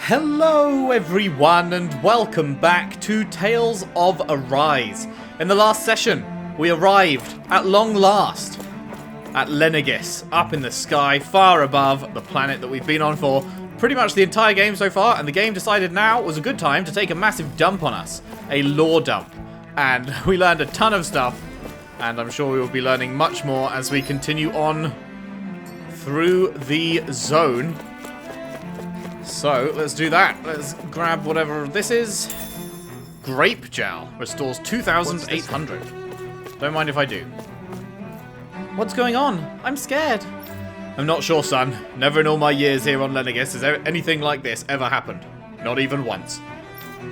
Hello everyone and welcome back to Tales of Arise. In the last session, we arrived at long last at Lenegis, up in the sky, far above the planet that we've been on for pretty much the entire game so far, and the game decided now was a good time to take a massive dump on us, a lore dump. And we learned a ton of stuff, and I'm sure we will be learning much more as we continue on through the zone. So, let's do that. Let's grab whatever this is. Grape gel. Restores 2,800. Don't mind if I do. What's going on? I'm scared. I'm not sure, son. Never in all my years here on Lenegis has anything like this ever happened. Not even once.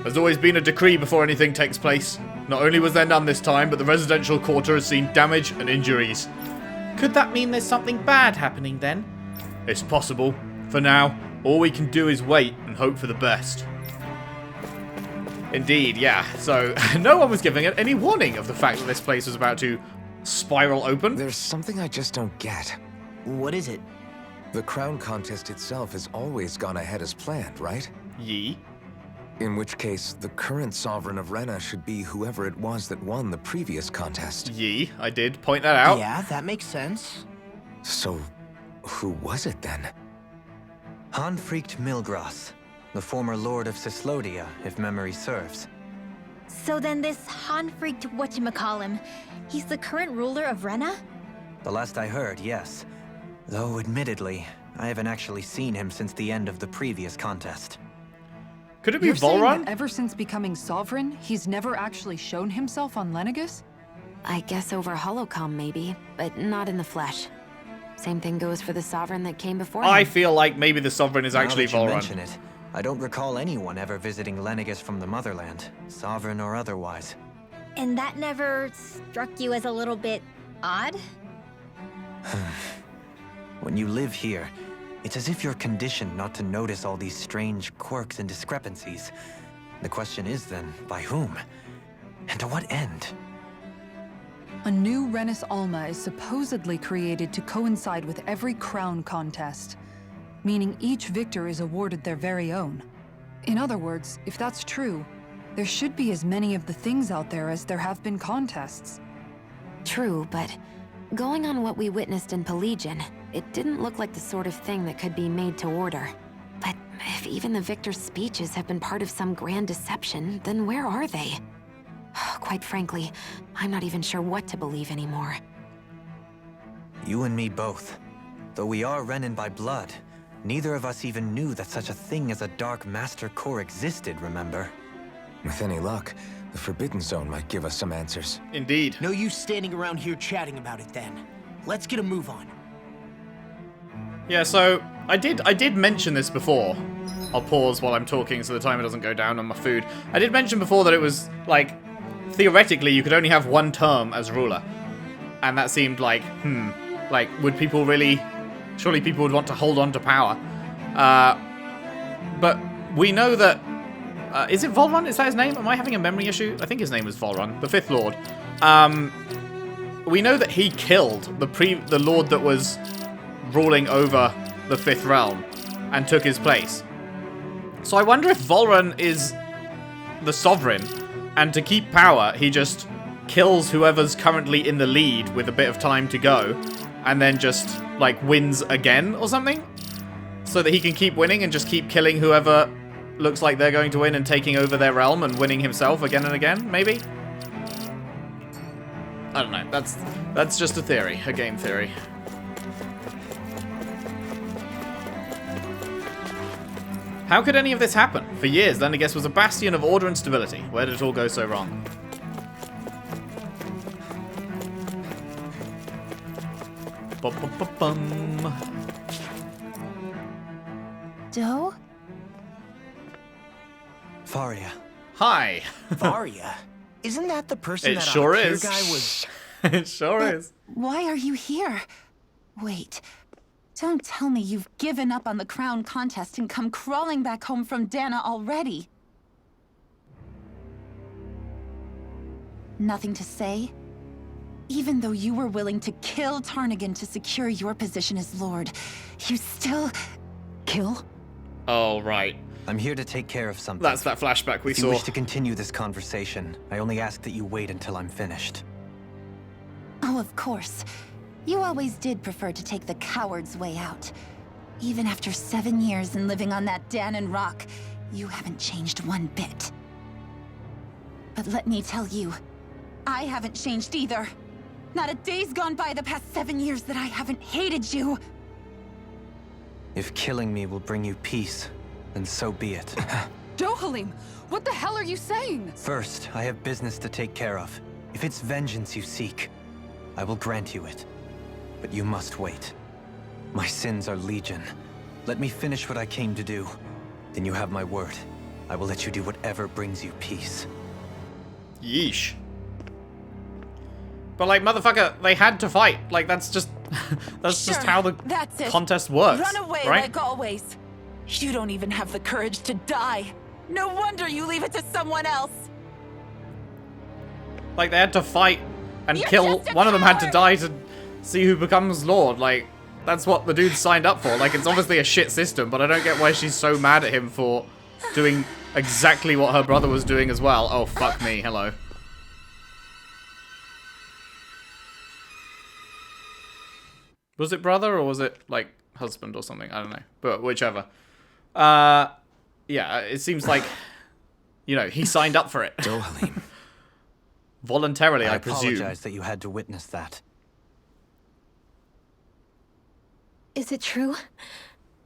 There's always been a decree before anything takes place. Not only was there none this time, but the residential quarter has seen damage and injuries. Could that mean there's something bad happening then? It's possible. For now, all we can do is wait and hope for the best. Indeed, yeah. So, no one was giving it any warning of the fact that this place was about to spiral open. There's something I just don't get. What is it? The crown contest itself has always gone ahead as planned, right? Yee. In which case, the current sovereign of Rena should be whoever it was that won the previous contest. Yee, I did point that out. Yeah, that makes sense. So, who was it then? Hanfried Milgras, the former lord of Zestiria, if memory serves. So then this Hanfried whatchamacallem, he's the current ruler of Rena? The last I heard, yes. Though, admittedly, I haven't actually seen him since the end of the previous contest. Could it be You're saying Volron? that ever since becoming sovereign, he's never actually shown himself on Lenegis? I guess over holocom maybe, but not in the flesh. Same thing goes for the sovereign that came before I him. feel like maybe the sovereign is actually Now that you Volron. mention it, I don't recall anyone ever visiting Lenegis from the motherland, sovereign or otherwise. And that never struck you as a little bit odd? When you live here, it's as if you're conditioned not to notice all these strange quirks and discrepancies. The question is then, by whom? And to what end? A new Renis Alma is supposedly created to coincide with every crown contest, meaning each victor is awarded their very own. In other words, if that's true, there should be as many of the things out there as there have been contests. True, but going on what we witnessed in Pelagian, it didn't look like the sort of thing that could be made to order. But if even the victor's speeches have been part of some grand deception, then where are they? Quite frankly, I'm not even sure what to believe anymore. You and me both. Though we are Renan by blood, neither of us even knew that such a thing as a Dark Master Core existed, remember? With any luck, the Forbidden Zone might give us some answers. Indeed. No use standing around here chatting about it then. Let's get a move on. Yeah, so I did mention this before. I'll pause while I'm talking so the timer doesn't go down on my food. I did mention before that it was, like, theoretically you could only have one term as ruler. And that seemed like, like, would people really... Surely people would want to hold on to power. But we know that... is it Volron? Is that his name? Am I having a memory issue? I think his name was Volron, the Fifth Lord. We know that he killed the Lord that was ruling over the Fifth Realm and took his place. So I wonder if Volron is the sovereign, and to keep power, he just kills whoever's currently in the lead with a bit of time to go, and then just, like, wins again or something? So that he can keep winning and just keep killing whoever looks like they're going to win and taking over their realm and winning himself again and again, maybe? I don't know. That's just a theory, a game theory. How could any of this happen? For years, Lenegis was a bastion of order and stability. Where did it all go so wrong? Bum. Doe? Faria. Hi. Varia? Isn't that the person It that sure Akir is. guy was... It sure is. Why are you here? Wait, don't tell me you've given up on the crown contest and come crawling back home from Dahna already. Nothing to say? Even though you were willing to kill Tarnigan to secure your position as Lord, you still... Kill? Oh, right. I'm here to take care of something. That's that flashback we If you saw. wish to continue this conversation, I only ask that you wait until I'm finished. Oh, of course. You always did prefer to take the coward's way out. Even after 7 years and living on that Dahnan rock, you haven't changed one bit. But let me tell you, I haven't changed either. Not a day's gone by the past 7 years that I haven't hated you. If killing me will bring you peace, then so be it. Dohalim, what the hell are you saying? First, I have business to take care of. If it's vengeance you seek, I will grant you it. But you must wait. My sins are legion. Let me finish what I came to do. Then you have my word. I will let you do whatever brings you peace. Yeesh. But like, motherfucker, they had to fight. Like, that's just that's just how the contest works. Run away right? like always. You don't even have the courage to die. No wonder you leave it to someone else. Like, they had to fight and You're kill. just a One of them had to coward! die to see who becomes Lord. Like, that's what the dude signed up for. Like, it's obviously a shit system, but I don't get why she's so mad at him for doing exactly what her brother was doing as well. Oh, fuck me. Hello. Was it brother or was it, like, husband or something? I don't know. But whichever. Yeah, it seems like, you know, he signed up for it. Dohalim. Voluntarily, I presume. apologize that you had to witness that. Is it true?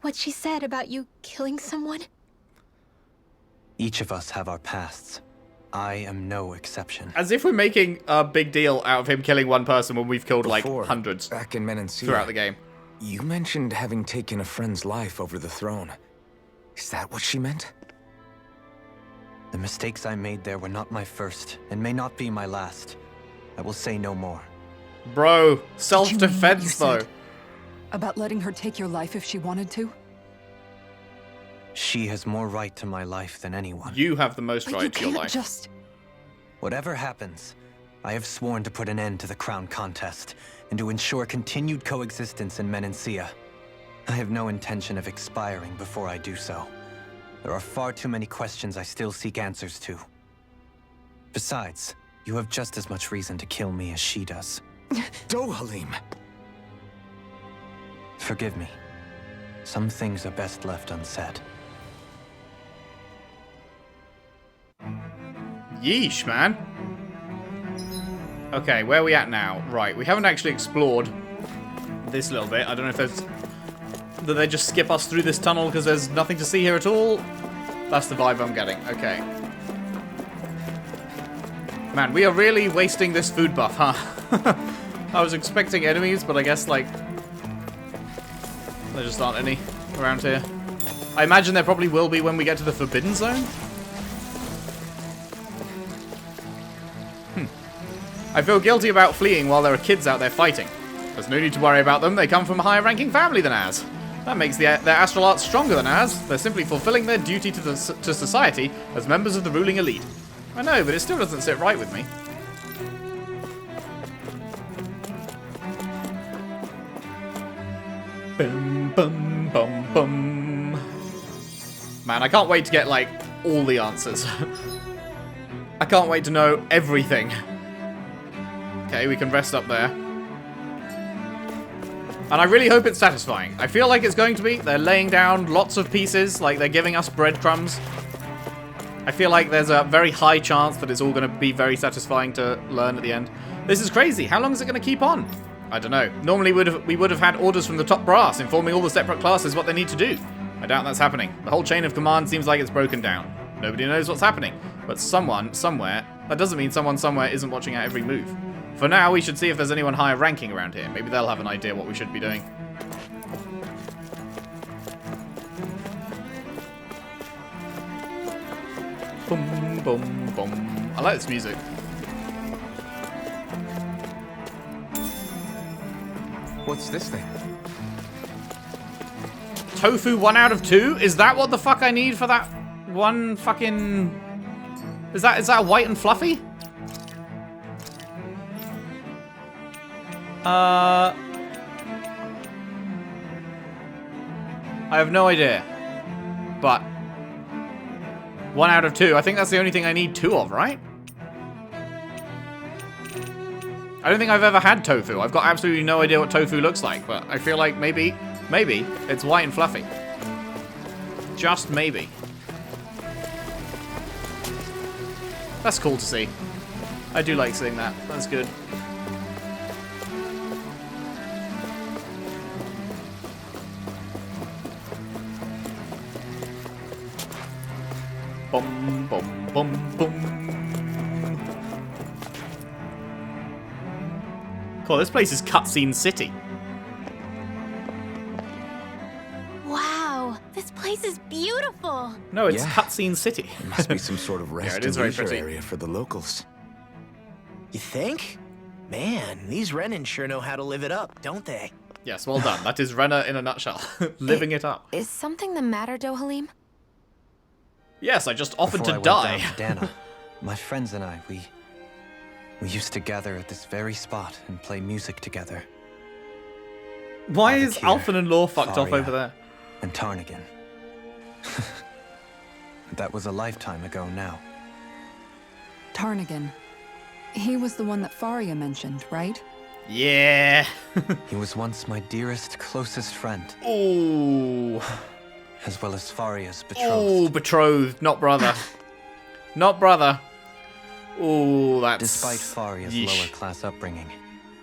What she said about you killing someone? Each of us have our pasts. I am no exception. As if we're making a big deal out of him killing one person when we've killed, like, Before, hundreds back in Menancia, throughout the game. you mentioned having taken a friend's life over the throne. Is that what she meant? The mistakes I made there were not my first, and may not be my last. I will say no more. Bro, self-defense, though. About letting her take your life if she wanted to? She has more right to my life than anyone. You have the most But you right to your can't life. just... Whatever happens, I have sworn to put an end to the crown contest, and to ensure continued coexistence in Menancia. I have no intention of expiring before I do so. There are far too many questions I still seek answers to. Besides, you have just as much reason to kill me as she does. Dohalim! Forgive me. Some things are best left unsaid. Yeesh, man. Okay, where are we at now? Right, we haven't actually explored this little bit. I don't know if there's... Did they just skip us through this tunnel because there's nothing to see here at all? That's the vibe I'm getting. Okay. Man, we are really wasting this food buff, huh? I was expecting enemies, but I guess, like... there just aren't any around here. I imagine there probably will be when we get to the Forbidden Zone. I feel guilty about fleeing while there are kids out there fighting. There's no need to worry about them. They come from a higher ranking family than ours. That makes their astral arts stronger than ours. They're simply fulfilling their duty to society as members of the ruling elite. I know, but it still doesn't sit right with me. Bum, bum, bum, bum. Man, I can't wait to get, like, all the answers. I can't wait to know everything. Okay, we can rest up there. And I really hope it's satisfying. I feel like it's going to be. They're laying down lots of pieces, like they're giving us breadcrumbs. I feel like there's a very high chance that it's all going to be very satisfying to learn at the end. This is crazy. How long is it going to keep on? I don't know. Normally we would have had orders from the top brass informing all the separate classes what they need to do. I doubt that's happening. The whole chain of command seems like it's broken down. Nobody knows what's happening. But someone, somewhere, that doesn't mean someone somewhere isn't watching out every move. For now, we should see if there's anyone higher ranking around here. Maybe they'll have an idea what we should be doing. Boom, boom, boom. I like this music. What's this thing? Tofu 1 out of 2? Is that what the fuck I need for that one fucking... Is that white and fluffy? I have no idea. But 1 out of 2. I think that's the only thing I need 2 of, right? I don't think I've ever had tofu. I've got absolutely no idea what tofu looks like, but I feel like maybe it's white and fluffy. Just maybe. That's cool to see. I do like seeing that. That's good. Bum, bum, bum, bum. Cool, this place is Cutscene City. Wow, this place is beautiful. No, it's Yeah. Cutscene City. It must be some sort of rest it is and very leisure pretty. area for the locals. You think? Man, these Renans sure know how to live it up, don't they? Yes, well done. That is Rena in a nutshell. Living it up. Is something the matter, Dohalim? Yes, I just offered Before to I die. went down to Dahna, my friends and I, we used to gather at this very spot and play music together. Why is Avakir, Alphen and Law fucked off Faria, over there? And Tarnigan. That was a lifetime ago now. Tarnigan. He was the one that Faria mentioned, right? Yeah. He was once my dearest, closest friend, Ooh. as well as Faria's Ooh, betrothed. betrothed, not brother. Not brother. Ooh, that's... Despite Faria's Yeesh. lower-class upbringing,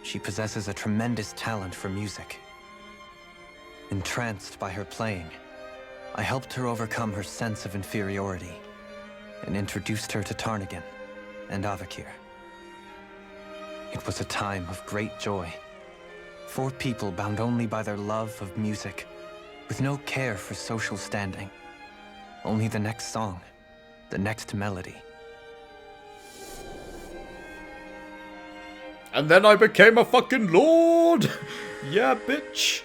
she possesses a tremendous talent for music. Entranced by her playing, I helped her overcome her sense of inferiority and introduced her to Tarnigan and Avakir. It was a time of great joy. 4 people bound only by their love of music, with no care for social standing. Only the next song, the next melody. And then I became a fucking lord! Yeah, bitch.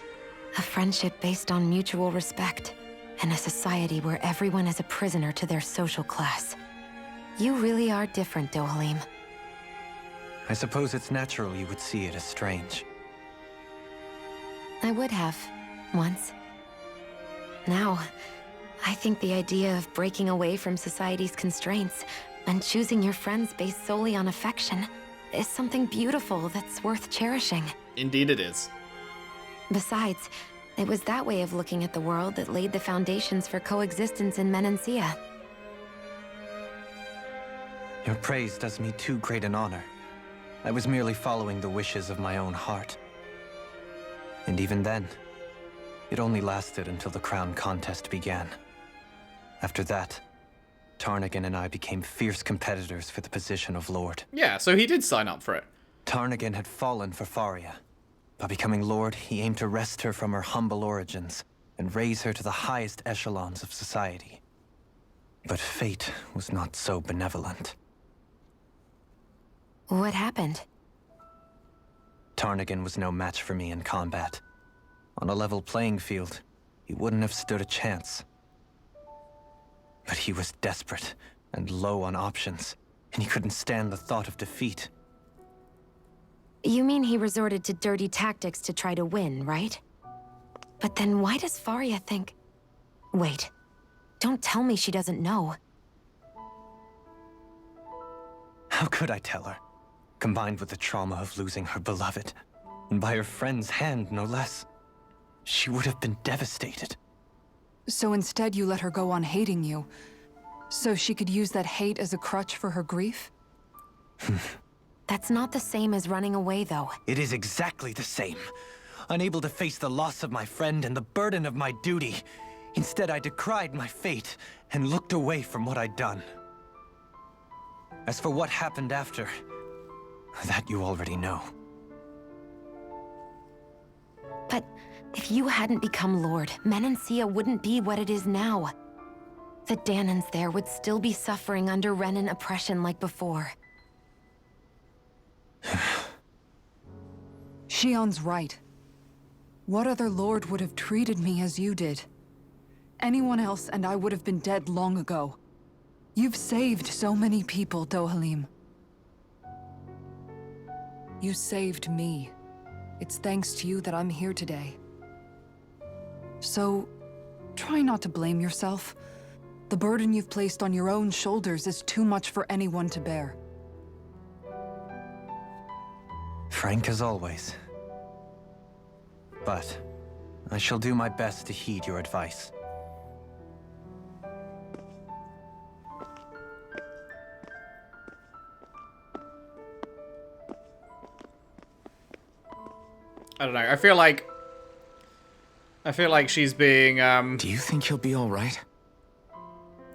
A friendship based on mutual respect, and a society where everyone is a prisoner to their social class. You really are different, Dohalim. I suppose it's natural you would see it as strange. I would have, once. Now, I think the idea of breaking away from society's constraints and choosing your friends based solely on affection is something beautiful that's worth cherishing. Indeed it is. Besides, it was that way of looking at the world that laid the foundations for coexistence in Menancia. Your praise does me too great an honor. I was merely following the wishes of my own heart. And even then, it only lasted until the crown contest began. After that, Tarnigan and I became fierce competitors for the position of Lord. Yeah, so he did sign up for it. Tarnigan had fallen for Faria. By becoming Lord, he aimed to wrest her from her humble origins and raise her to the highest echelons of society. But fate was not so benevolent. What happened? Tarnigan was no match for me in combat. On a level playing field, he wouldn't have stood a chance. But he was desperate and low on options, and he couldn't stand the thought of defeat. You mean he resorted to dirty tactics to try to win, right? But then why does Faria think... Wait, don't tell me she doesn't know. How could I tell her? Combined with the trauma of losing her beloved, and by her friend's hand, no less, she would have been devastated. So instead you let her go on hating you, so she could use that hate as a crutch for her grief? That's not the same as running away, though. It is exactly the same. Unable to face the loss of my friend and the burden of my duty, instead I decried my fate and looked away from what I'd done. As for what happened after, that you already know. But if you hadn't become Lord, Menancia wouldn't be what it is now. The Dahnans there would still be suffering under Renan oppression like before. Shion's right. What other lord would have treated me as you did? Anyone else and I would have been dead long ago. You've saved so many people, Dohalim. You saved me. It's thanks to you that I'm here today. So, try not to blame yourself. The burden you've placed on your own shoulders is too much for anyone to bear. Frank as always. But I shall do my best to heed your advice. I don't know. I feel like she's being. Do you think he'll be all right?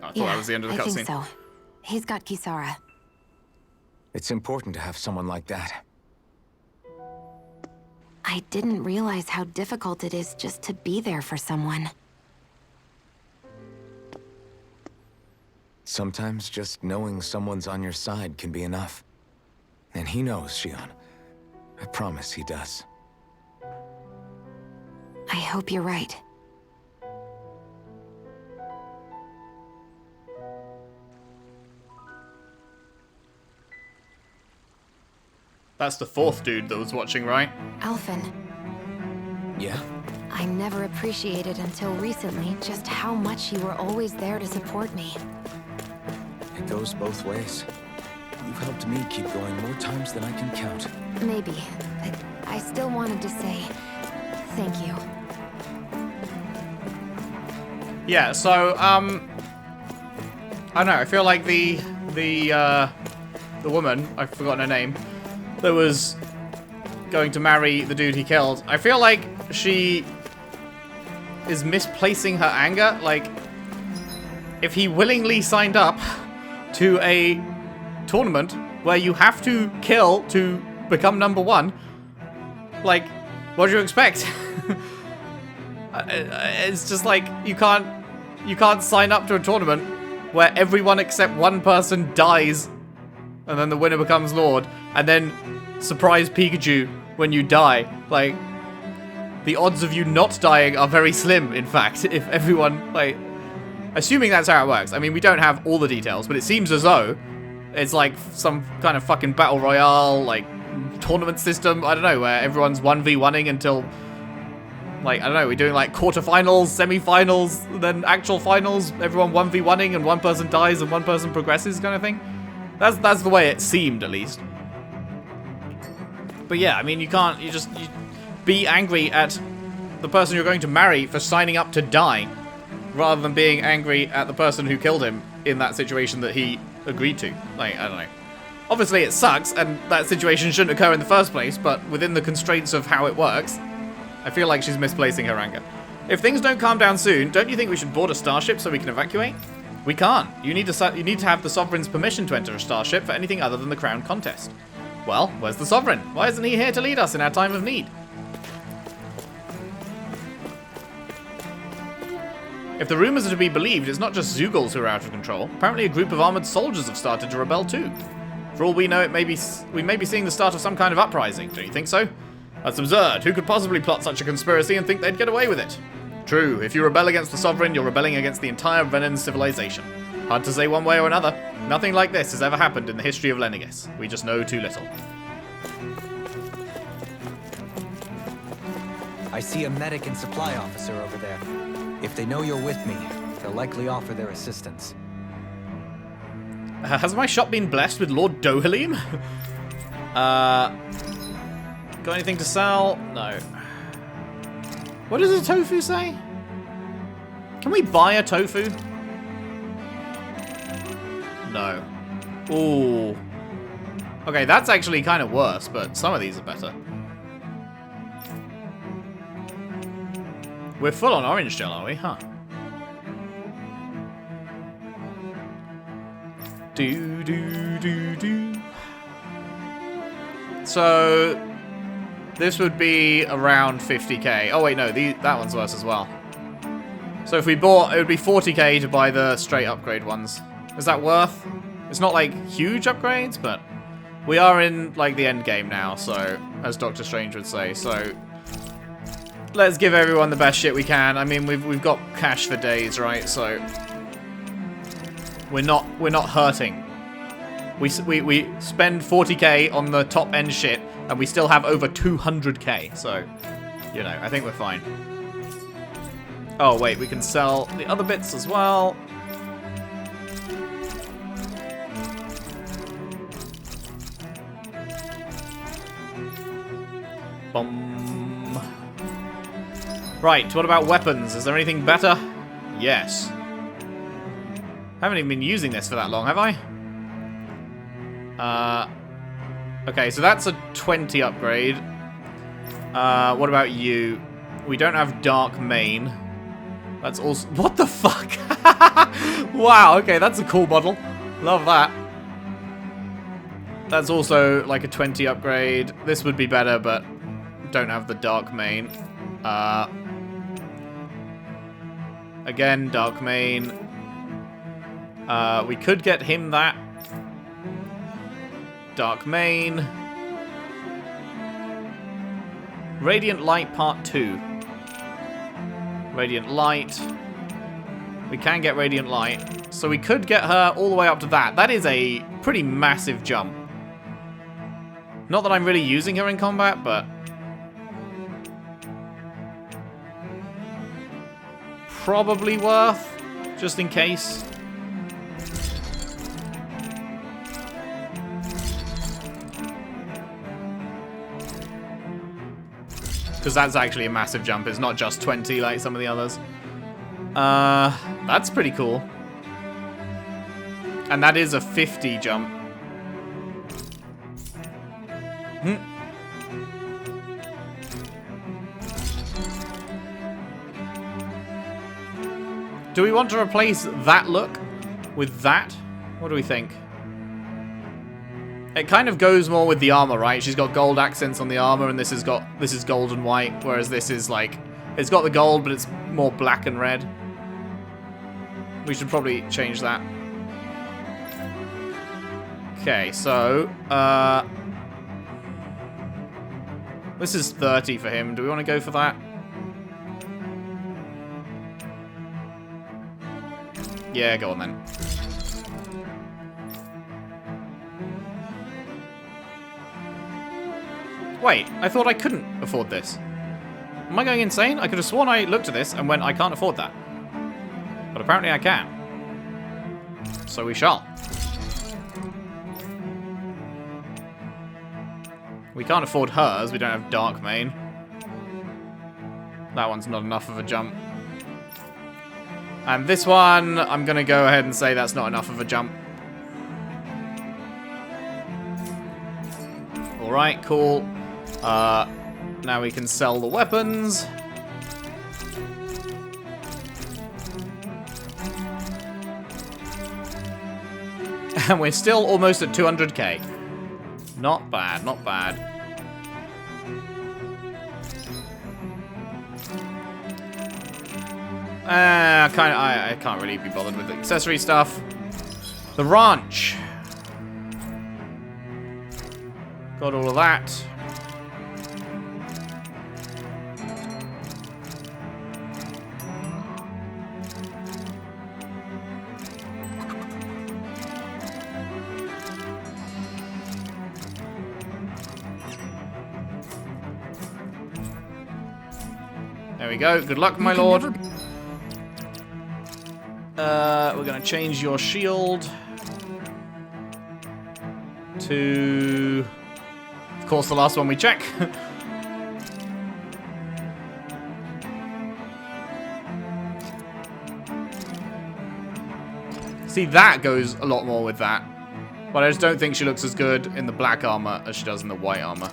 I thought that was the end of the I think cutscene. so. He's got Kisara. It's important to have someone like that. I didn't realize how difficult it is just to be there for someone. Sometimes just knowing someone's on your side can be enough. And he knows, Shion. I promise he does. I hope you're right. That's the fourth dude that was watching, right? Alphen, Yeah? I never appreciated until recently just how much you were always there to support me. It goes both ways. You've helped me keep going more times than I can count. Maybe, but I still wanted to say thank you. Yeah. So I don't know. I feel like the woman, I've forgotten her name, that was going to marry the dude he killed. I feel like she is misplacing her anger. Like, if he willingly signed up to a tournament where you have to kill to become #1, like, what do you expect? It's just like you can't sign up to a tournament where everyone except one person dies, and then the winner becomes Lord, and then surprise Pikachu when you die. Like, the odds of you not dying are very slim, in fact, if everyone, like, assuming that's how it works. I mean, we don't have all the details, but it seems as though it's like some kind of fucking battle royale, like, tournament system, I don't know, where everyone's 1v1ing until, like, I don't know, we're doing like quarterfinals, semi-finals, then actual finals, everyone 1v1ing and one person dies and one person progresses kind of thing. That's the way it seemed, at least. But yeah, I mean, you be angry at the person you're going to marry for signing up to die, rather than being angry at the person who killed him in that situation that he agreed to. Like, I don't know. Obviously, it sucks, and that situation shouldn't occur in the first place, but within the constraints of how it works, I feel like she's misplacing her anger. If things don't calm down soon, don't you think we should board a starship so we can evacuate? We can't. You need to have the Sovereign's permission to enter a starship for anything other than the Crown contest. Well, where's the Sovereign? Why isn't he here to lead us in our time of need? If the rumors are to be believed, it's not just Zeugles who are out of control. Apparently a group of armored soldiers have started to rebel too. For all we know, we may be seeing the start of some kind of uprising. Don't you think so? That's absurd. Who could possibly plot such a conspiracy and think they'd get away with it? True, if you rebel against the Sovereign, you're rebelling against the entire Renans civilization. Hard to say one way or another. Nothing like this has ever happened in the history of Lenegis. We just know too little. I see a medic and supply officer over there. If they know you're with me, they'll likely offer their assistance. Has my shop been blessed with Lord Dohalim? Got anything to sell? No. What does a tofu say? Can we buy a tofu? No. Ooh. Okay, that's actually kind of worse, but some of these are better. We're full on orange gel, are we? Huh. Do. So, this would be around 50k. Oh wait, no, that one's worse as well. So if we bought, it would be 40k to buy the straight upgrade ones. Is that worth? It's not like huge upgrades, but we are in like the end game now, so as Doctor Strange would say. So let's give everyone the best shit we can. I mean, we've got cash for days, right? So we're not hurting. We spend 40k on the top end shit, and we still have over 200k. So, you know, I think we're fine. Oh wait, we can sell the other bits as well. Bum. Right, what about weapons? Is there anything better? Yes. I haven't even been using this for that long, have I? Okay, so that's a 20 upgrade. What about you? We don't have Dark Mane. That's also... What the fuck? Wow, okay, that's a cool model. Love that. That's also like a 20 upgrade. This would be better, but don't have the Dark Mane. Again, Dark Mane. We could get him that. Dark Mane. Radiant Light Part 2. Radiant Light. We can get Radiant Light. So we could get her all the way up to that. That is a pretty massive jump. Not that I'm really using her in combat, but... probably worth, just in case. Because that's actually a massive jump. It's not just 20 like some of the others. That's pretty cool. And that is a 50 jump. Do we want to replace that look with that? What do we think? It kind of goes more with the armor, right? She's got gold accents on the armor, and this is gold and white, whereas this is like, it's got the gold, but it's more black and red. We should probably change that. Okay, so this is 30 for him. Do we want to go for that? Yeah, go on then. Wait, I thought I couldn't afford this. Am I going insane? I could have sworn I looked at this and went, I can't afford that. But apparently I can. So we shall. We can't afford hers, we don't have Dark Mane. That one's not enough of a jump. And this one, I'm going to go ahead and say that's not enough of a jump. Alright, cool. Now we can sell the weapons. And we're still almost at 200k. Not bad, not bad. I can't really be bothered with the accessory stuff. The ranch. Got all of that. There we go. Good luck, my lord. We're going to change your shield to, of course, the last one we check. See, that goes a lot more with that. But I just don't think she looks as good in the black armor as she does in the white armor.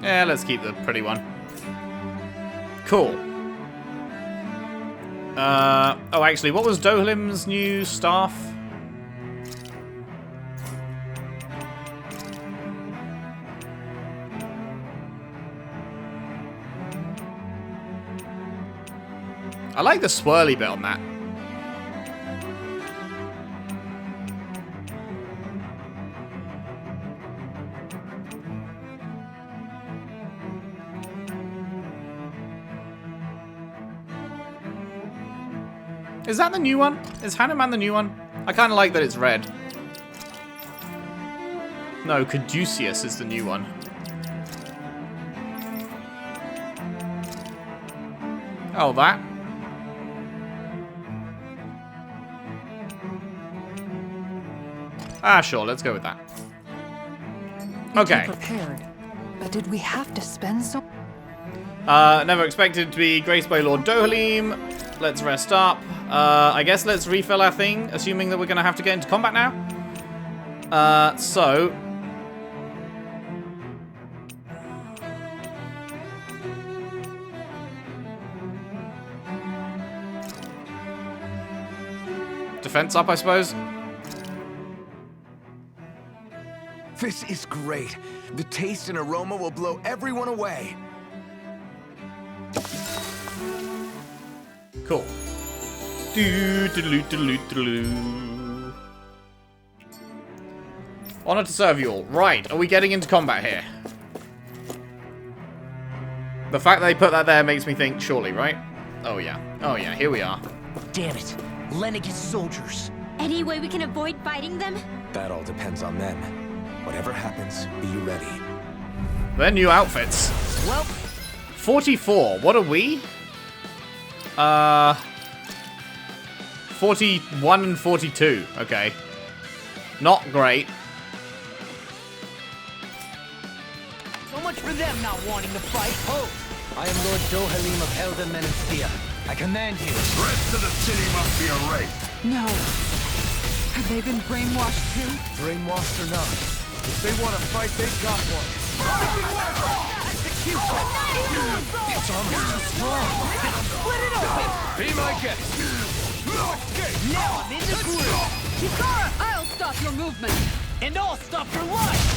Yeah, let's keep the pretty one. Cool. Oh, actually, what was Dohlim's new staff? I like the swirly bit on that. Is that the new one? Is Hanuman the new one? I kind of like that it's red. No, Caduceus is the new one. Oh, that. Ah, sure, let's go with that. Okay. Prepared. But did we have to spend so... Never expected to be graced by Lord Dohalim. Let's rest up. I guess let's refill our thing, assuming that we're going to have to get into combat now. So... Defense up, I suppose. This is great. The taste and aroma will blow everyone away. Cool. Honor to serve you all. Right, are we getting into combat here? The fact that they put that there makes me think, surely, right? Oh yeah. Oh yeah, here we are. Damn it. Lenegis soldiers. Any way we can avoid fighting them? That all depends on them. Whatever happens, be ready. Their new outfits. Well, 44. What are we? 41 and 42. Okay. Not great. so much for them not wanting to fight. Ho! I am Lord Dohalim of Elda Menancia. I command you. The rest of the city must be erased. No. Have they been brainwashed too? Brainwashed or not, if they want to fight, they got one. It's almost too strong. Split it open. Be my guest. Now I'm in the groove. Chikara, I'll stop your movement. And I'll stop your life.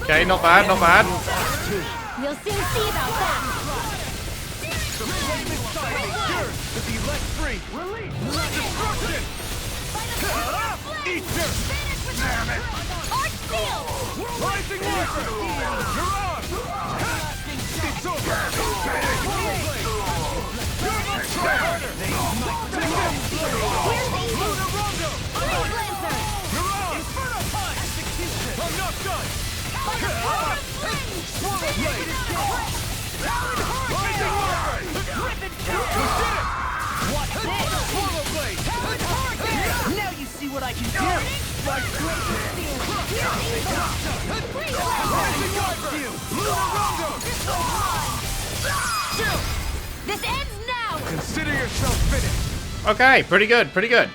Okay, not bad, not bad. We'll soon see about that. The flame inside is yours to be let free. Release. Destruction. Eat dirt. Damn it. Arch field! Rising water. You're on. It's over. You're not try harder. Lunar Rondo. You're on. Inferno punch. I'm not done. Swallow blade. Rising water. You did it. What's this? Swallow blade. Now you see what I can do. Like Rising Diver. Lunar Rondo. Still. This ends now! Consider yourself finished. Okay, pretty good, pretty good.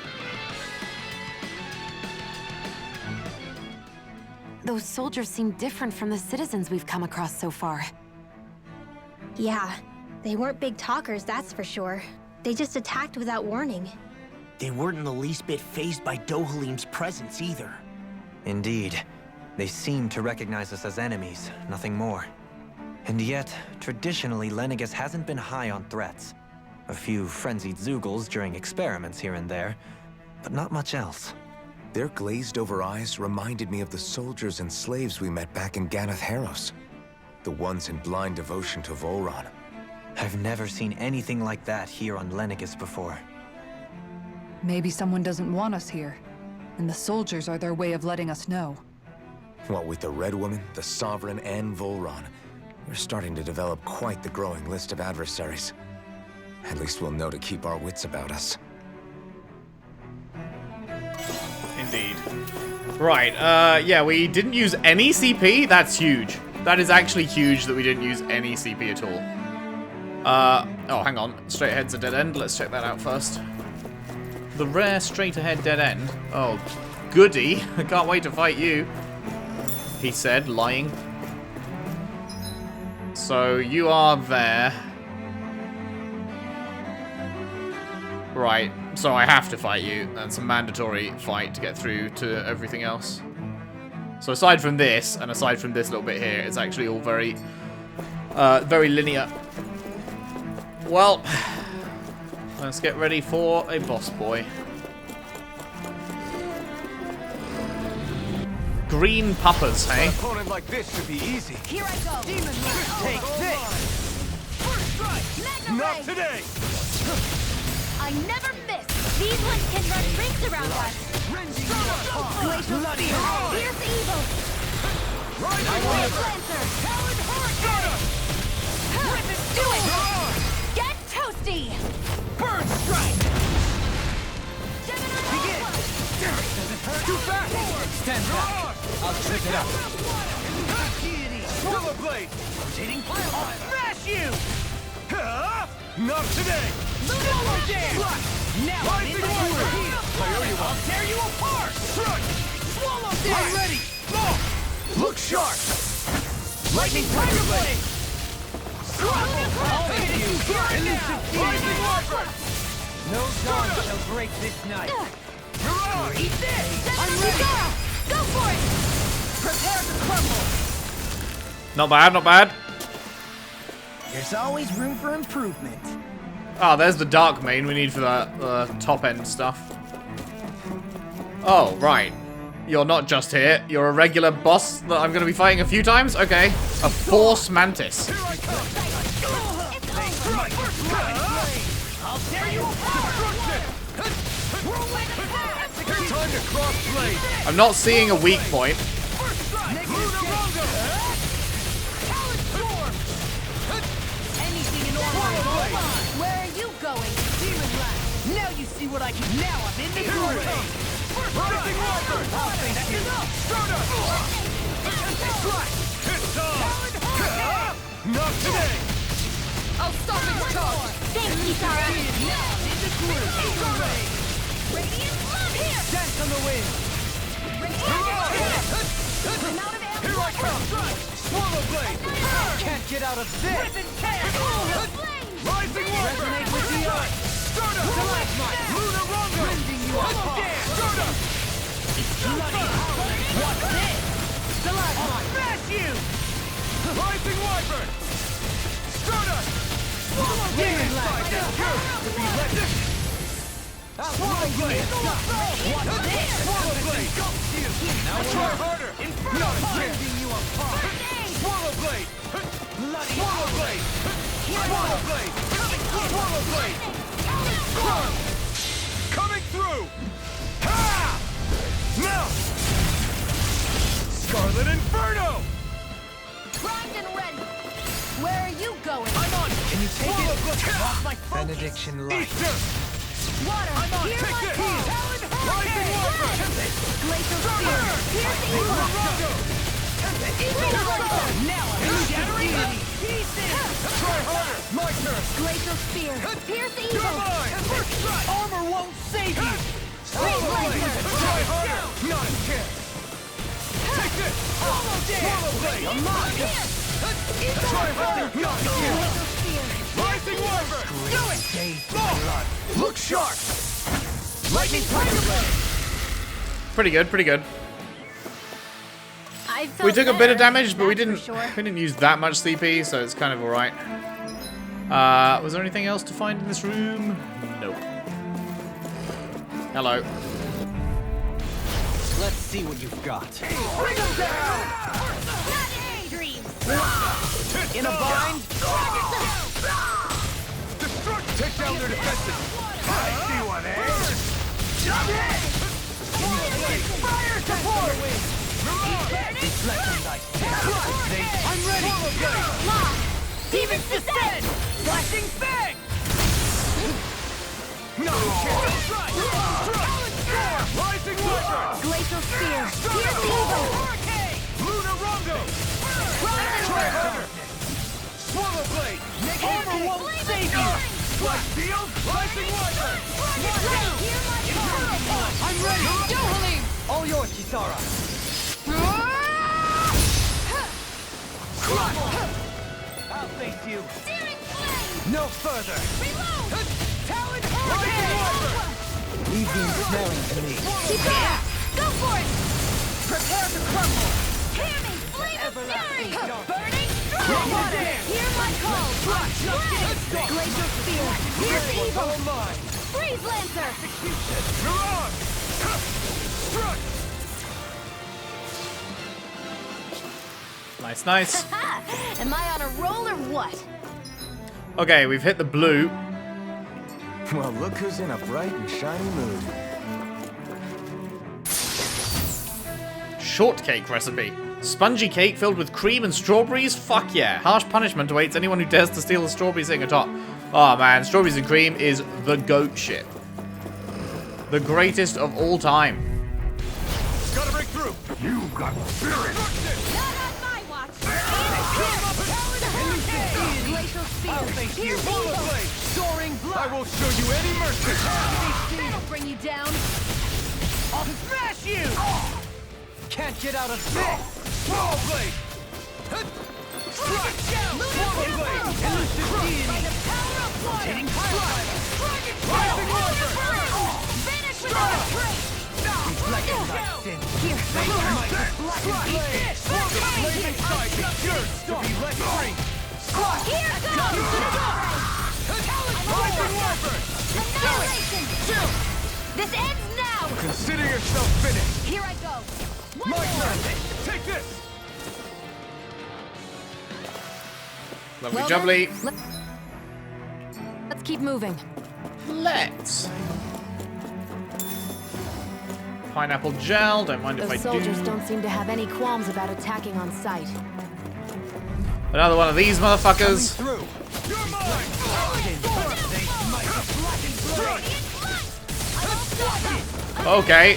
Those soldiers seem different from the citizens we've come across so far. Yeah, they weren't big talkers, that's for sure. They just attacked without warning. They weren't in the least bit fazed by Dohalim's presence either. Indeed. They seem to recognize us as enemies, nothing more. And yet, traditionally, Lenegis hasn't been high on threats. A few frenzied Zeugles during experiments here and there, but not much else. Their glazed-over eyes reminded me of the soldiers and slaves we met back in Ganath Haros. The ones in blind devotion to Volron. I've never seen anything like that here on Lenegis before. Maybe someone doesn't want us here, and the soldiers are their way of letting us know. What with the Red Woman, the Sovereign, and Volron, we're starting to develop quite the growing list of adversaries. At least we'll know to keep our wits about us. Indeed. Right, yeah, we didn't use any CP. That's huge. That is actually huge that we didn't use any CP at all. Oh, hang on. Straight ahead's a dead end. Let's check that out first. The rare straight ahead dead end. Oh, goody. I can't wait to fight you. He said, lying. So, you are there. Right, so I have to fight you. That's a mandatory fight to get through to everything else. So aside from this, and aside from this little bit here, it's actually all very, very linear. Well, let's get ready for a boss boy. Green puppers, hey? An opponent like this should be easy. Here I go! Demon Take this! First strike. Mega Not Ray! today. I never miss! These ones can run rings around us. Glacial Spear. Fierce Evil. Wave Lancer. Do it. Get toasty. Burn strike! Begin. Too fast! Stand back! I'll trick it up! Swallow blade! Rotating pile! I'll smash you! Not today! Swallow dance! Now I'm in the heel! I'll tear you apart! Strike! Swallow dance! I'm ready! Look sharp! Lightning tiger blade! I'll hit you! Elusive Lightning Warper! No dawn shall break this night! Eat this! I'm ready. Go for it. Prepare to crumble! Not bad, not bad. There's always room for improvement. Oh, there's the dark main we need for the top end stuff. Oh, right. You're not just here. You're a regular boss that I'm going to be fighting a few times? Okay. A Force Mantis. Here I come! I'll tear you apart! Time to cross blade! I'm not seeing a weak point. Anything in order. Where are you going? Demon Blast! Now you see what I can. Now I'm in the groove. Rising Walker! I'll face you. Stroda! It's on! Not today! I'll stop its charge. Thanks, Kisara. Now I'm in the groove. Radiant love here. Dance on the wind! Here I come! Swallow blade! Can't get out of this! Rising Warper! Resonate with the earth! Stroda! Stalagmite! Lunar Rondo! Rending you apart! Stroda! Bloody! What's this? Stalagmite! Smash you! Rising Warper! Stroda! Swallow demon blast! To be let this! Swallow blade! What's this? Swallow blade! Now try harder! Inferno! Rending you apart! Swallow blade! Bloody! Swallow blade! Swallow blade! Swallow blade! Coming through! Ha! Now! Scarlet Inferno! Primed and ready. Where are you going? I'm on! Can you take it? Off my focus! Benediction light. Easter! Water. I'm on! Here Take my this! call. Rising Warper! Glacial Spear. Fierce Evil. Now I'm shattering the pieces! Try harder! My turn! Glacial Spear. Fierce You're Evil. mine! Armor won't save you! Swallow blade. Try harder! Not a chance! Take this! Swallow blade! I'm mine! Try harder! Not a chance! Glacial Spear. Rising Warper! Do it! Blood! Look sharp! Lightning tiger blade! Pretty good, pretty good. I felt We took a bit better, of damage, but we that's for didn't sure. use that much CP, so it's kind of alright. Was there anything else to find in this room? Nope. Hello. Let's see what you've got. Bring him down! Dreams. In a bind? Destruct! Take down their defenses! I see one, eh? Fire support! I'm ready! Lock. Demons descend! Flashing bang! No chance! Rising Warper! Glacial Spear. Fierce Evil. Hurricane! Lunar Rondo! Try harder! Swallow blade! Armor won't save you! Flash steel! Rising Warper! I'm ready! Go, Halim! All yours, Kisara! I'll face you! No further! Talon Hurricane! Leave the ensnaring to me. Kisara, go for it. Prepare to crumble! Hear me. Flame of Fury. Burning Water. Hear my call. Glacial Spear. Fierce Evil. All mine! Freeze Lancer. You're on! Struck! Nice, nice. Am I on a roll or what? Okay, we've hit the blue. Well, look who's in a bright and shiny mood. Shortcake recipe. Spongy cake filled with cream and strawberries? Fuck yeah. Harsh punishment awaits anyone who dares to steal the strawberries sitting atop. Oh man, strawberries and cream is the goat shit. The greatest of all time. Gotta break through! You got spirit! Not on my watch. Glacial I'll spear. face you! Here's Roller evil. blade! Soaring blood! I won't show you any mercy! That'll bring you down. I'll smash you! Can't get out of this! Roller blade! Strike! Roller blade! Elusive deity! By the power of water. Hitting strike! Rising water! Finish without a trace. Reflecting my sin! Here. Fate might black and blade! The flame inside me yearns to be let free! Here goes. Rising wyvern! Annihilation. This ends now. Consider yourself finished! Here I go. One My more. turn! Take this! Lovely Well jubbly. then, let's keep moving. Let's. Pineapple gel, don't mind if I Those soldiers do. don't seem to have any qualms about attacking on sight. Another one of these motherfuckers. Through! You're mine! They might black and blade! Okay.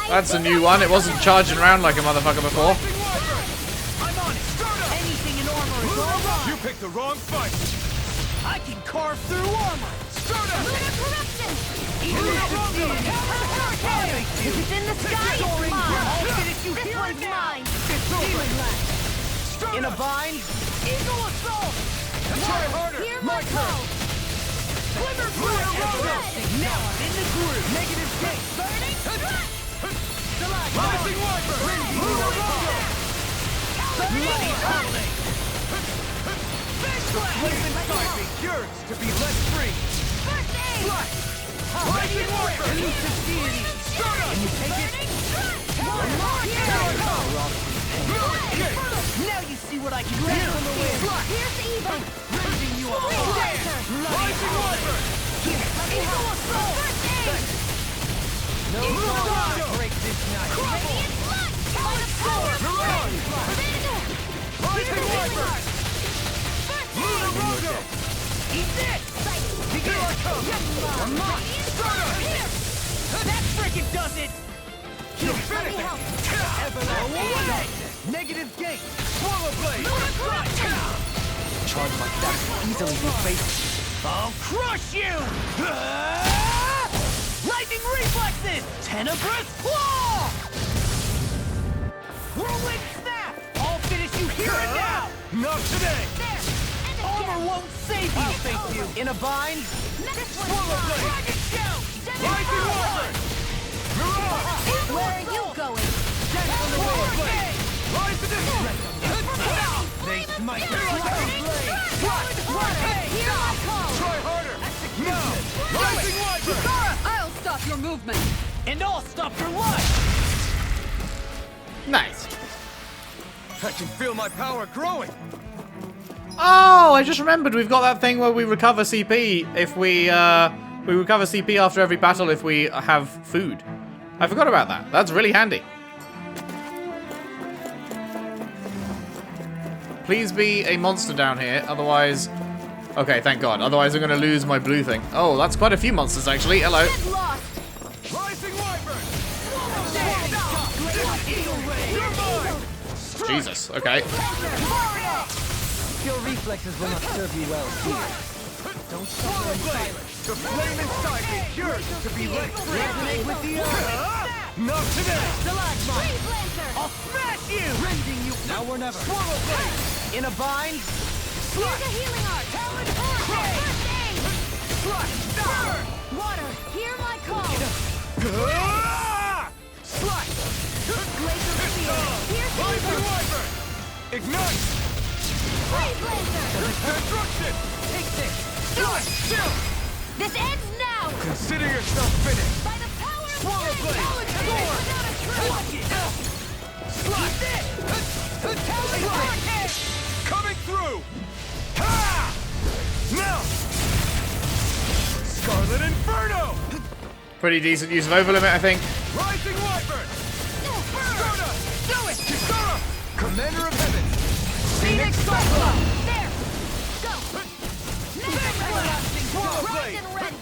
That's a new one. It wasn't charging around like a motherfucker before. I'm on it! Anything in armor is all right! You picked the wrong fight! I can carve through armor! Start up! Lunar corruption. If If it's in the sky, it's mine. This one's mine. In a bind? Eagle assault! Try harder! Hear my call. Glimmer everlasting! Now I'm in the groove! Negative gate! Burning strike. Rising wyvern! Bloody howling! Flame inside me yearns to be let free! First aid. Rising wyvern! Elusive deity! Start up! Can you take it? Now you see what I can do! Here's evil. Raising you up! Rising wyvern! Eagle assault! First aid. No law break this night! Radiant light. By the power of Mirage! Rising wyvern! Minoru! Eat this! Here I come! I'm not! Start up! That frickin' does it! You're finished! Away! Negative gate! Swallow blade! Charge like that will easily be faced. I'll crush you! Lightning reflexes! Tenebrous claw! Whirlwind snap! I'll finish you here and now! Not today! Armor won't save you! I'll face you! In a bind? Swallow blade! Dragon shout! Rising wyvern! Mirage! Where are you going? Swallow blade! Rise to this! They smite the flying blade! Hear my call. Try harder! Now! Rising wyvern! I'll stop your movement. And I'll stop your life! Nice. I can feel my power growing! Oh, I just remembered we've got that thing where we recover CP if we recover CP after every battle if we have food. I forgot about that. That's really handy. Please be a monster down here, otherwise... Okay, thank God. Otherwise I'm going to lose my blue thing. Oh, that's quite a few monsters, actually. Hello. Get lost. Rising wyvern! Jesus, okay. Your reflexes will not serve you well here. Don't suffer in silence! The flame inside me yearns to be let free! Resonate with the earth! Not today! Stalagmite! I'll smash you! Rending you! Now or never! Swallow blade! In a bind? Here's a healing art. Talent hurricane. First aid. Slash! Burn! Water. Hear my call. Slash! Glacial spear. Here's Rising evil. wyvern! Ignite! Flame blazer. Destruction! Take this! Slash! Chill! This ends now. Consider yourself finished! By the power of Swallow Zen. blade! Sword. Without a trace. Slash! This! Coming through! Ha! Now! Violet Inferno! Pretty decent use of overlimit, I think. Rising Wyvern! Sparta! Do it! Kisara! Commander of Heaven! Phoenix Cyclone! There! Go! Everlasting Swirl Blade! Rise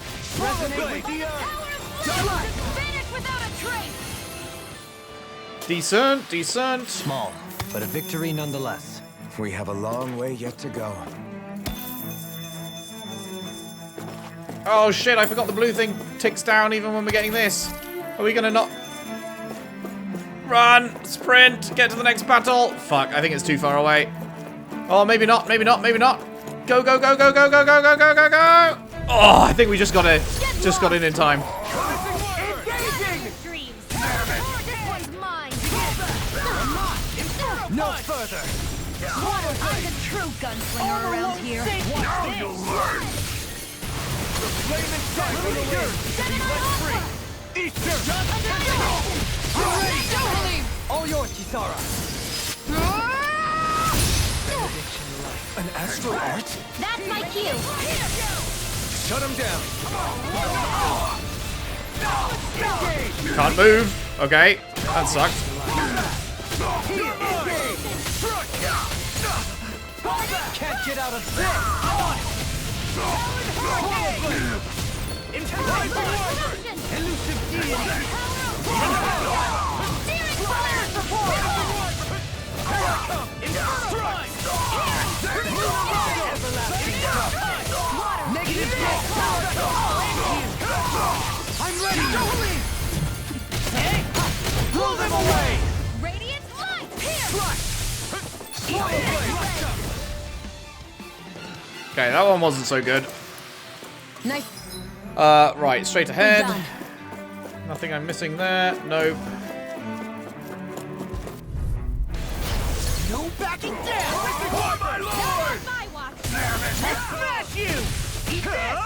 and ready! Resonate with the Power of Dahnan! Just finish without a trace! Decent, decent. Small, but a victory nonetheless. We have a long way yet to go. Oh shit, I forgot the blue thing ticks down even when we're getting this. Are we gonna not... Run! Sprint! Get to the next battle! Fuck, I think it's too far away. Oh, maybe not, maybe not, maybe not. Go, go, go, go, go, go, go, go, go, go, go! Oh, I think we just got in time. Dreams! This one's mine! No further! I'm the true gunslinger around here! Now you'll learn! The flame and strike from the wind! Be let free! Easter! Ready! All yours, Kisara! An astral art? That's my cue! Shut him down! Engage! Can't move. Okay, that sucks. Can't get out of this! Elusive deity! Negative I'm ready! Blow them away! Radiant light! Okay, that one wasn't so good. Nice. Right, straight ahead. Done. Nothing I'm missing there. Nope. No backing down! For my lord! My watch! Smash you! Eat this!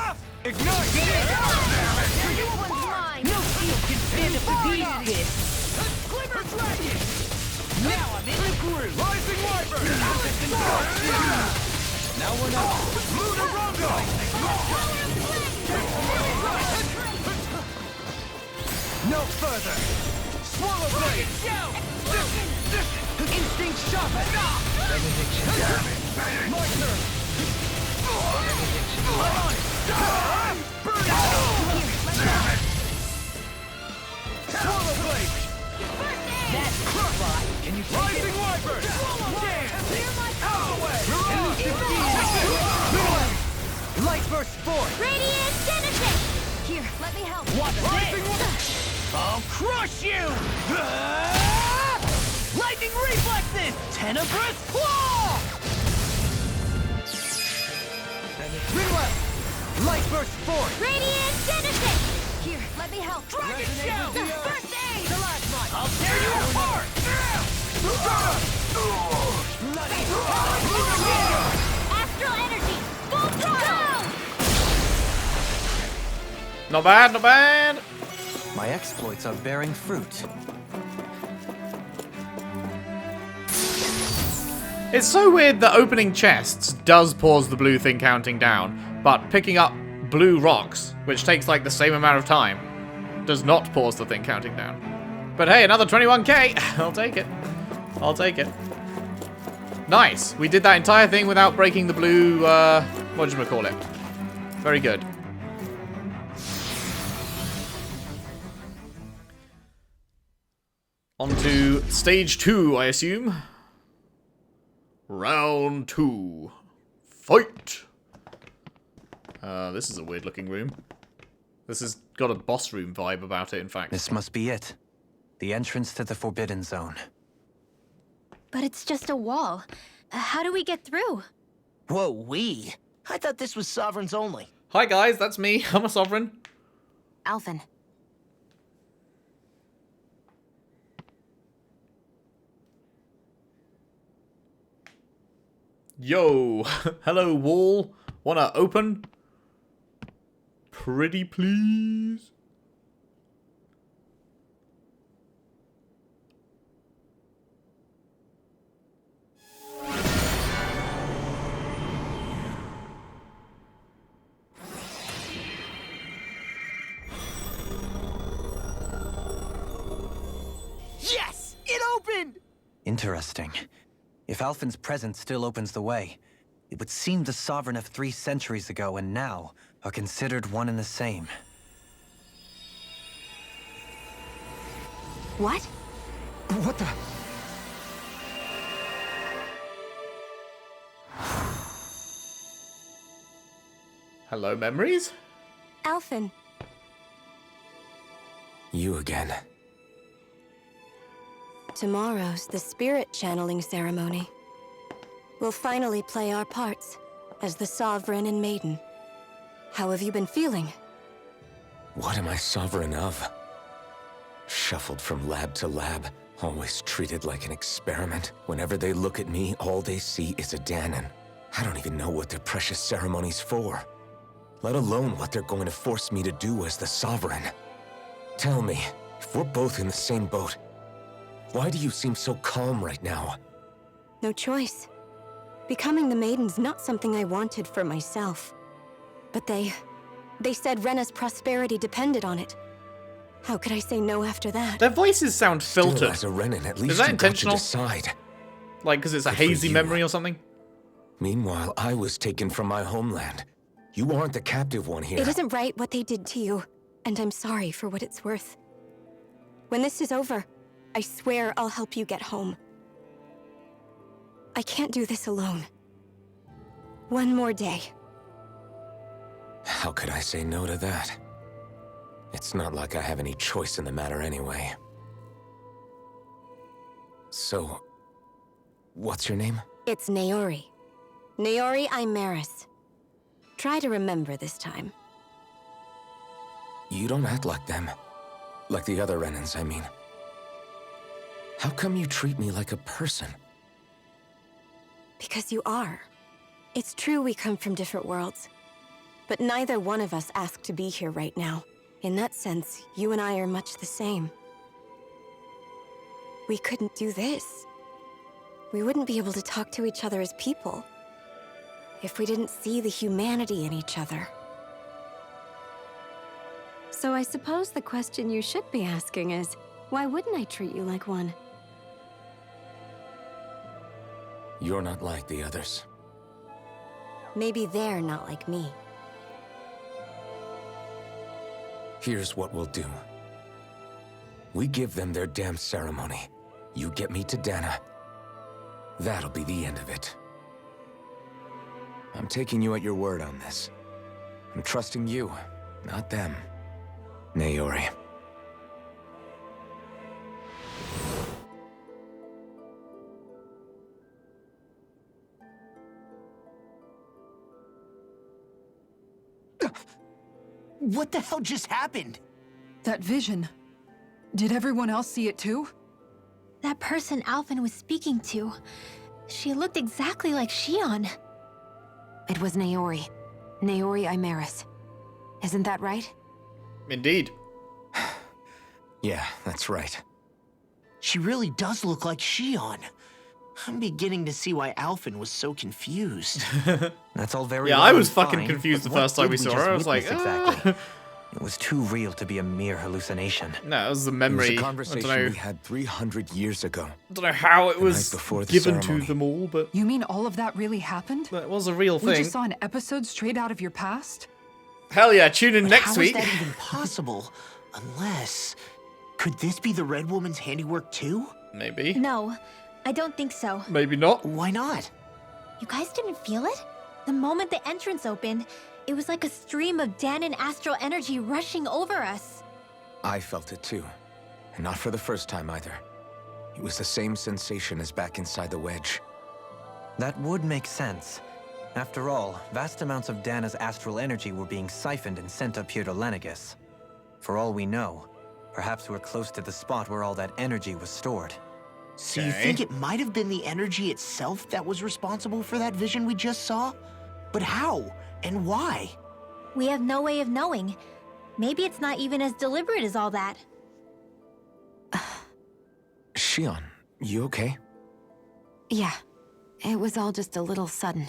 Ignite! This one's mine! No shield can stand up to these hits. Glimmer dragon! Now I'm in the groove! Rising Wyvern! Now we're not... Lunarongo! No further! Swallow blade! Instinct sharpen! Benediction damage! My turn! Benediction burn it! Swallow blade! That's the spot. Can you take Rising Wyvern! Light burst forth! Radiant Genesis! Here, let me help. What's this? I'll crush you! Lightning reflexes! Tenebrous claw! Reload! Light burst forth! Radiant Genesis! Here, let me help. Dragon shell! First aid! I'll tear you apart! Astral energy! Full throttle! Not bad, not bad. My exploits are bearing fruit. It's so weird that opening chests does pause the blue thing counting down, but picking up blue rocks, which takes like the same amount of time, does not pause the thing counting down. But hey, another 21k! I'll take it. I'll take it. Nice. We did that entire thing without breaking the blue, whatchamacallit. Very good. On to stage 2, I assume. Round 2. Fight! This is a weird looking room. This has got a boss room vibe about it, in fact. This must be it. The entrance to the Forbidden Zone. But it's just a wall. How do we get through? Whoa, we? I thought this was sovereigns only. Hi guys, that's me. I'm a sovereign. Alphen. Yo, hello wall. Wanna open? Pretty please? Interesting. If Alphen's presence still opens the way, it would seem the Sovereign of 3 centuries ago and now are considered one and the same. What? What the? Hello, memories? Alphen. You again. Tomorrow's the spirit channeling ceremony. We'll finally play our parts as the Sovereign and Maiden. How have you been feeling? What am I sovereign of? Shuffled from lab to lab, always treated like an experiment. Whenever they look at me, all they see is a Dahnan. I don't even know what their precious ceremony's for, let alone what they're going to force me to do as the Sovereign. Tell me, if we're both in the same boat, why do you seem so calm right now? No choice. Becoming the Maiden's not something I wanted for myself. But they said Rena's prosperity depended on it. How could I say no after that? Their voices sound filtered. Still, as a Renan, at least Is that you intentional? got to decide. Like, because it's a Good for hazy you. memory or something? Meanwhile, I was taken from my homeland. You aren't the captive one here. It isn't right what they did to you, and I'm sorry for what it's worth. When this is over, I swear I'll help you get home. I can't do this alone. One more day. How could I say no to that? It's not like I have any choice in the matter anyway. So, what's your name? It's Naori. Naori Imaris. Try to remember this time. You don't act like them. Like the other Renans, I mean. How come you treat me like a person? Because you are. It's true we come from different worlds. But neither one of us asked to be here right now. In that sense, you and I are much the same. We couldn't do this. We wouldn't be able to talk to each other as people if we didn't see the humanity in each other. So I suppose the question you should be asking is, why wouldn't I treat you like one? You're not like the others. Maybe they're not like me. Here's what we'll do. We give them their damn ceremony. You get me to Dahna. That'll be the end of it. I'm taking you at your word on this. I'm trusting you, not them. Naori. What the hell just happened? That vision. Did everyone else see it too? That person Alphen was speaking to, she looked exactly like Shion. It was Naori. Naori Imaris. Isn't that right? Indeed. Yeah, that's right. She really does look like Shion. I'm beginning to see why Alphen was so confused. That's all very Yeah, well I was and fucking fine, confused but the what first time did we saw just her. I was like, witness exactly? It was too real to be a mere hallucination. No, it was the It was memory. a I don't conversation know. we had 300 years ago. I don't know how it the was night before the given to ceremony. them all, but You mean all of that really happened? it was a real We thing. just saw an episode straight out of your past? Hell yeah, tune in But next how week. is that even possible? Unless... Could this be the Red Woman's handiwork too? Maybe. No, I don't think so. Maybe not. Why not? You guys didn't feel it? The moment the entrance opened, it was like a stream of Dahnan astral energy rushing over us. I felt it too. And not for the first time either. It was the same sensation as back inside the wedge. That would make sense. After all, vast amounts of Dana's astral energy were being siphoned and sent up here to Lenegis. For all we know, perhaps we're close to the spot where all that energy was stored. So you Okay. think it might have been the energy itself that was responsible for that vision we just saw? But how? And why? We have no way of knowing. Maybe it's not even as deliberate as all that. Shion, you okay? Yeah. It was all just a little sudden.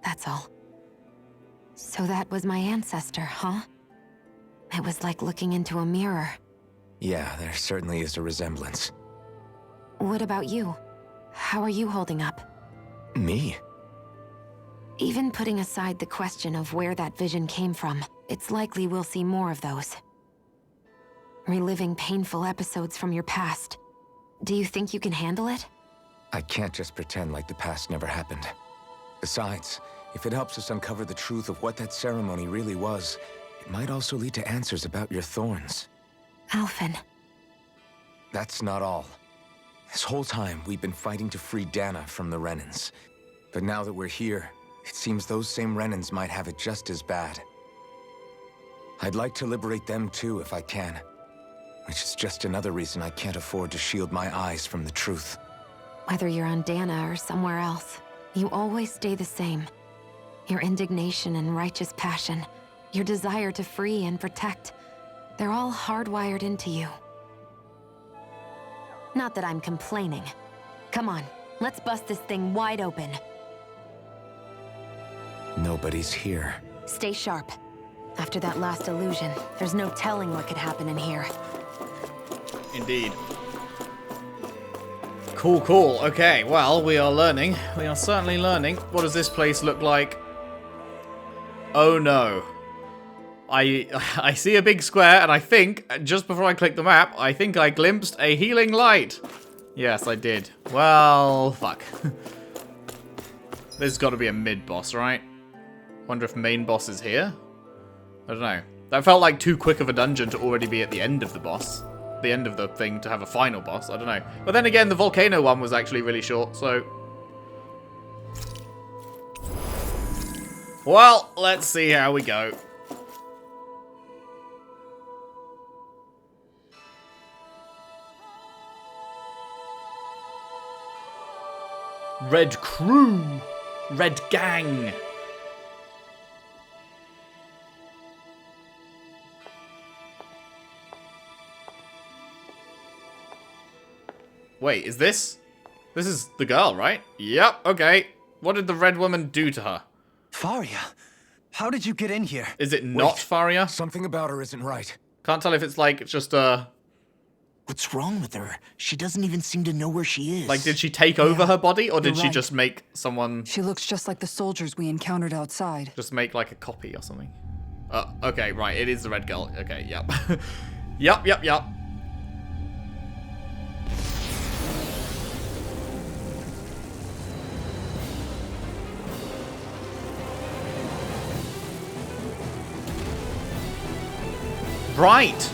That's all. So that was my ancestor, huh? It was like looking into a mirror. Yeah, there certainly is a resemblance. What about you? How are you holding up? Me? Even putting aside the question of where that vision came from, it's likely we'll see more of those. Reliving painful episodes from your past. Do you think you can handle it? I can't just pretend like the past never happened. Besides, if it helps us uncover the truth of what that ceremony really was, it might also lead to answers about your thorns. Alphen. That's not all. This whole time, we've been fighting to free Dahna from the Renans. But now that we're here, it seems those same Renans might have it just as bad. I'd like to liberate them too if I can. Which is just another reason I can't afford to shield my eyes from the truth. Whether you're on Dahna or somewhere else, you always stay the same. Your indignation and righteous passion, your desire to free and protect, they're all hardwired into you. Not that I'm complaining. Come on, let's bust this thing wide open. Nobody's here. Stay sharp. After that last illusion, there's no telling what could happen in here. Indeed. Cool, cool. Okay, well, we are learning. We are certainly learning. What does this place look like? Oh no. I see a big square, and I think, just before I click the map, I think I glimpsed a healing light. Yes, I did. Well, fuck. There's got to be a mid-boss, right? Wonder if main boss is here? I don't know. That felt like too quick of a dungeon to already be at the end of the boss. The end of the thing to have a final boss. I don't know. But then again, the volcano one was actually really short, so... Well, let's see how we go. Red Crew. Red Gang. Wait, is this? This is the girl, right? Yep, okay. What did the red woman do to her? Faria, how did you get in here? Is it not Faria? Something about her isn't right. Can't tell if it's like just a... What's wrong with her? She doesn't even seem to know where she is. Like, did she take over her body, or did you're she right. just make someone... She looks just like the soldiers we encountered outside. Just make, like, a copy or something? Okay, right, it is the red girl. Okay, yep. Yep. Right.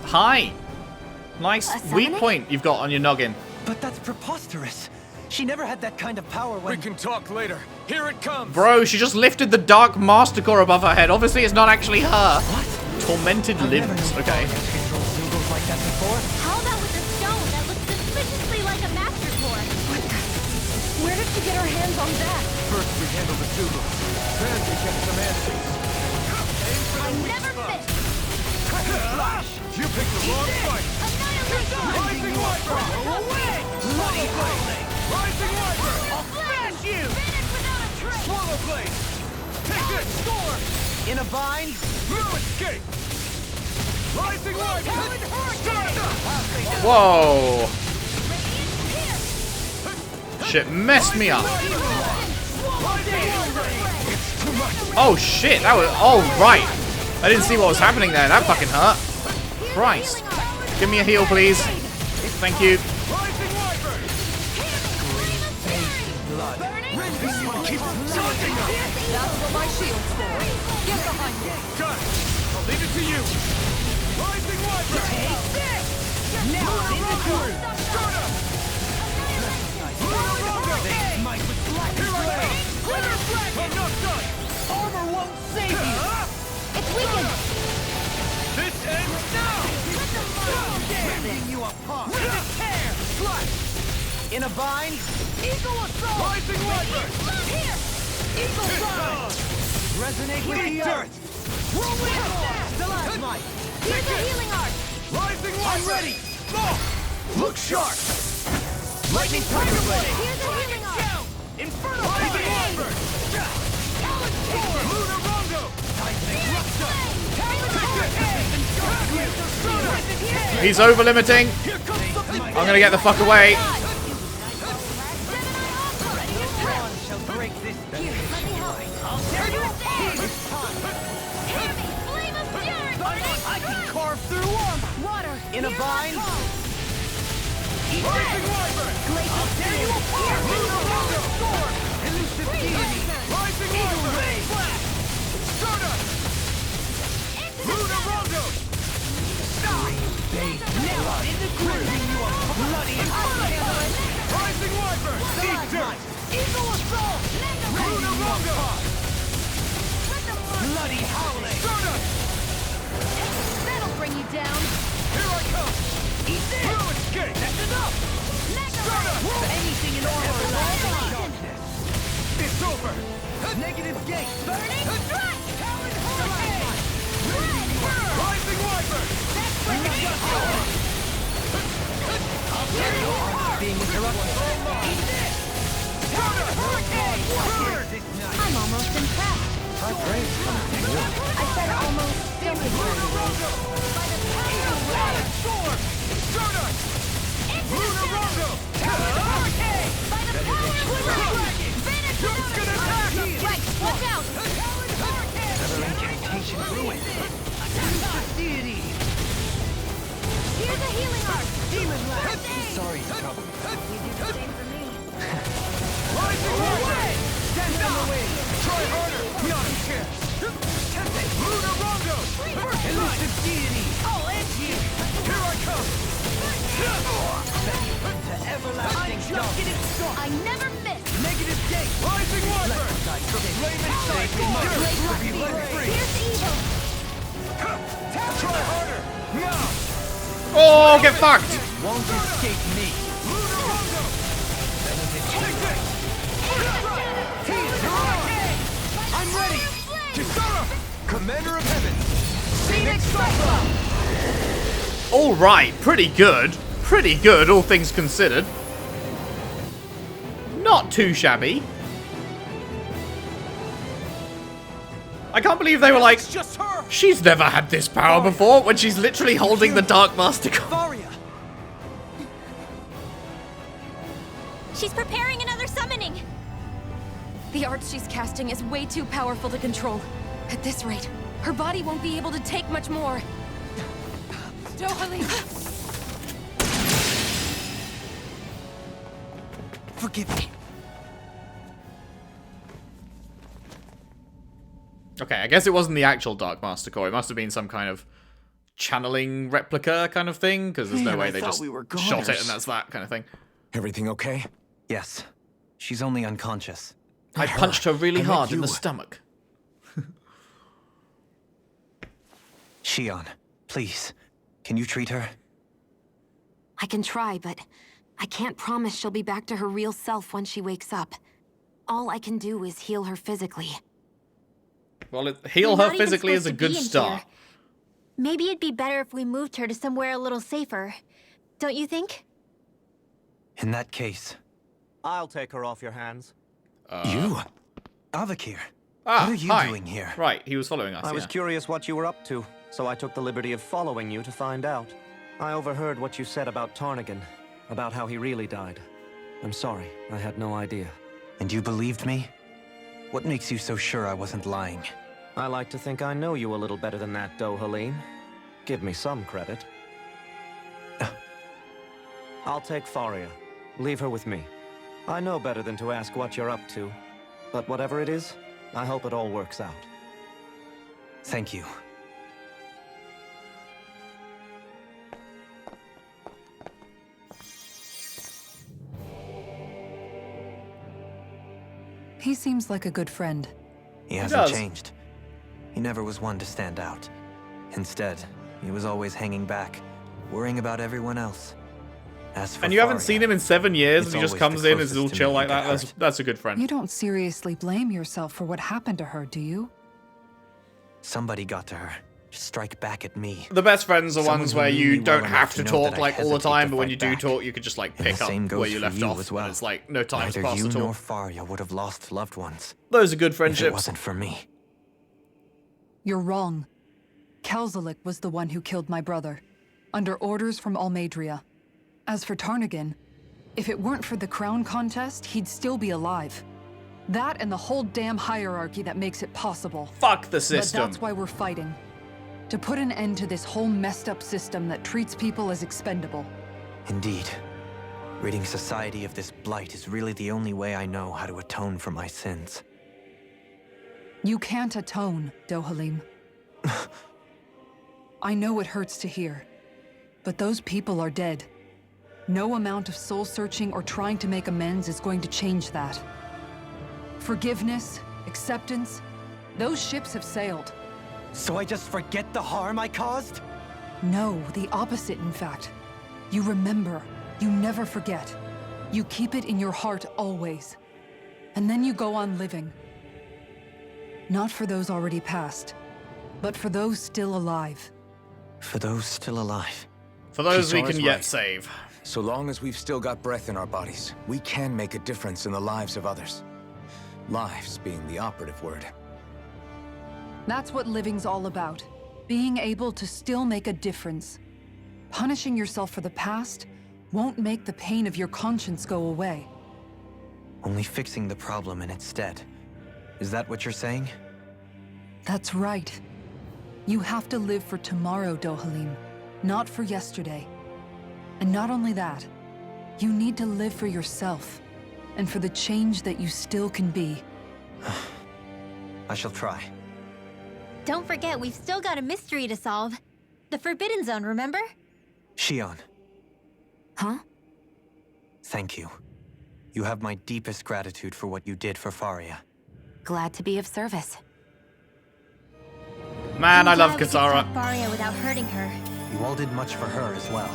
Hi. Nice weak point you've got on your noggin. But that's preposterous. She never had that kind of power when... We can talk later. Here it comes. Bro, she just lifted the dark master core above her head. Obviously, it's not actually her. What? Tormented limbs. Okay. Like that before? How about with the stone that looks suspiciously like a master core? Where did she get her hands on that? First we handle the Zulu, then we get some answers. I never missed. You picked the wrong fight. Rising Wiper! Away! Bloody Blade! Rising Wiper! I'll smash you! Finish without a trace. Swallow Blade! Take this! Storm! In a bind? No escape! Rising Wiper! Whoa. Shit messed me up. Oh shit, that was... Oh, right. I didn't see what was happening there. That fucking hurt. Christ. Give me a heal, please. Thank you. That's what my shield's for. Get behind me. Got it! I'll leave it to you! Rising Wiper! Take this! Now inventory! Start up! I'm not done! Armor won't save you. It's weakened. This ends now! Ripping you apart! Rip it, tear! Slash! In a bind? Eagle assault. Rising Wiper! Here. Eagle Hit ride. down! Resonate with the earth! Stalagmite! Here's a healing arc. Rising Wiper! I'm ready! Look sharp! Lightning Tiger Blade! Here's a healing arc. Inferno Rising Wiper! Lunar Rondo! He's over limiting. Here comes something I'm gonna get the fuck away. I can carve through armor. Water in a vine. Rising Wyvern. I'll tear you apart. Storm. Elusive deity. Rising Wyvern. Stardust. Luna Rondo. Stop. Now in the groove. Bloody Rising Wyvern. Eater. Eagle Assault. Luna Rondo. Bloody howling. Stardust. That'll bring you down. Here I come! Eat this! Fluid Gate! That's enough! Stardust! Anything in order darkness! It's over! Negative Gate! Burning Strike! Talon Hurricane! Rising Wyvern! That's what I'll tear you apart! Being interrupted! Eat this! Stardust! Hurricane! I'm almost impressed. High praise coming from you. I said almost. Don't be Luna Rondo! Storm! Stardust! Luna Rondo! Hurricane! By the power of the dragon! Vanish It's gonna attack! Right, watch out! Talon Hurricane! Another incantation ruined. Deity! Here's a healing arc! Demon Blast! Sorry to trouble you. You do the same for me. Rising away! Stand on the way! Try harder! Not a chance! Luna Rondo! Elusive deity! I'll end you! Here I come! To everlasting jump! I never miss! Negative gate! Rising Wyvern! The flame inside me must be let free! Here's evil! Try harder! Now! Oh, get fucked! Won't escape me. Luna Rondo! Take this! I'm ready! Kisara! Commander of Heaven! Scenic Cyclone! Alright, pretty good. Pretty good, all things considered. Not too shabby. I can't believe they were like, It's just her! she's never had this power before, when she's literally holding the Dark Master card. Varia! She's preparing another summoning! The art she's casting is way too powerful to control. At this rate, her body won't be able to take much more. Dohalie! Forgive me. Okay, I guess it wasn't the actual Dark Master core. It must have been some kind of channeling replica kind of thing, because there's no Man, way I they thought just we were shot it goners. and that's that kind of thing. Everything okay? Yes. She's only unconscious. I punched her really I meant hard in the you. stomach. Shion, please. Can you treat her? I can try, but I can't promise she'll be back to her real self when she wakes up. All I can do is heal her physically. Well, heal We're her not even physically is a supposed to good be in start. here. Maybe it'd be better if we moved her to somewhere a little safer. Don't you think? In that case, I'll take her off your hands. you? Avakir, Ah, what are you hi. doing here? Right, he was following us. I was yeah. curious what you were up to, so I took the liberty of following you to find out. I overheard what you said about Tarnigan, about how he really died. I'm sorry, I had no idea. And you believed me? What makes you so sure I wasn't lying? I like to think I know you a little better than that, Dohaleen. Give me some credit. I'll take Faria. Leave her with me. I know better than to ask what you're up to. But whatever it is, I hope it all works out. Thank you. He seems like a good friend. He hasn't does. changed. He never was one to stand out. Instead, he was always hanging back, worrying about everyone else. As for And you haven't Faria, seen him in 7 years, it's and he just always comes the in and is all closest to chill me like who that. get hurt. That's a good friend. You don't seriously blame yourself for what happened to her, do you? Somebody got to her. To strike back at me. The best friends are Someone ones who where knew you me well don't enough have to to know talk that I like all the hesitate time, to but when you fight do back. talk, you could just like And the pick up same where goes you for left you off. as well. And it's like no time's Neither passed you at all. nor Faria would have lost loved ones. Those are good If it friendships. wasn't for me. You're wrong. Kelzelik was the one who killed my brother, under orders from Almadria. As for Tarnagin, if it weren't for the crown contest, he'd still be alive. That and the whole damn hierarchy that makes it possible. Fuck the system. But that's why we're fighting. To put an end to this whole messed up system that treats people as expendable. Indeed. Ridding society of this blight is really the only way I know how to atone for my sins. You can't atone, Dohalim. I know it hurts to hear, but those people are dead. No amount of soul-searching or trying to make amends is going to change that. Forgiveness, acceptance, those ships have sailed. So I just forget the harm I caused? No, the opposite, in fact. You remember. You never forget. You keep it in your heart always. And then you go on living. Not for those already past, but for those still alive. For those still alive. For those we Kisara's can yet right. save. So long as we've still got breath in our bodies, we can make a difference in the lives of others. Lives being the operative word. That's what living's all about. Being able to still make a difference. Punishing yourself for the past won't make the pain of your conscience go away. Only fixing the problem in its stead. Is that what you're saying? That's right. You have to live for tomorrow, Dohalim, not for yesterday. And not only that, you need to live for yourself, and for the change that you still can be. I shall try. Don't forget, we've still got a mystery to solve. The Forbidden Zone, remember? Shion. Huh? Thank you. You have my deepest gratitude for what you did for Faria. Glad to be of service. Man, I love Glad we could Kisara. stop Faria without hurting her. You all did much for her as well.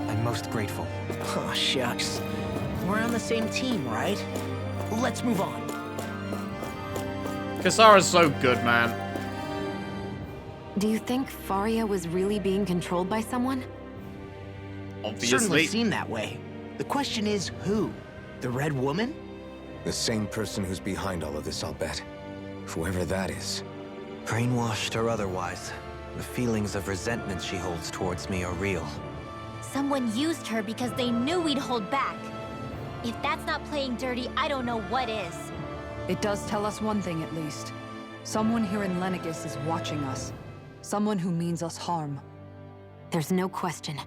I'm most grateful. Oh, shucks. We're on the same team, right? Let's move on. Kisara's so good, man. Do you think Faria was really being controlled by someone? Certainly Obviously. seemed that way. The question is, who? The Red Woman? The same person who's behind all of this, I'll bet. Whoever that is. Brainwashed or otherwise, the feelings of resentment she holds towards me are real. Someone used her because they knew we'd hold back. If that's not playing dirty, I don't know what is. It does tell us one thing at least. Someone here in Lenegis is watching us. Someone who means us harm. There's no question.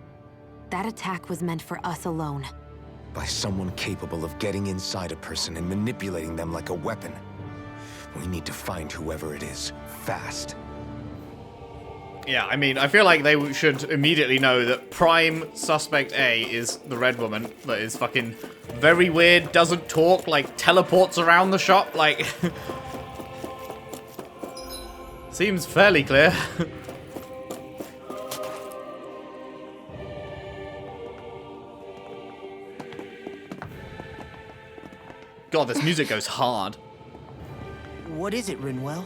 That attack was meant for us alone. By someone capable of getting inside a person and manipulating them like a weapon. We need to find whoever it is, fast. Yeah, I mean, I feel like they should immediately know that prime suspect A is the Red Woman that is fucking very weird, doesn't talk, like teleports around the shop, like... Seems fairly clear. God, this music goes hard. What is it, Rinwell?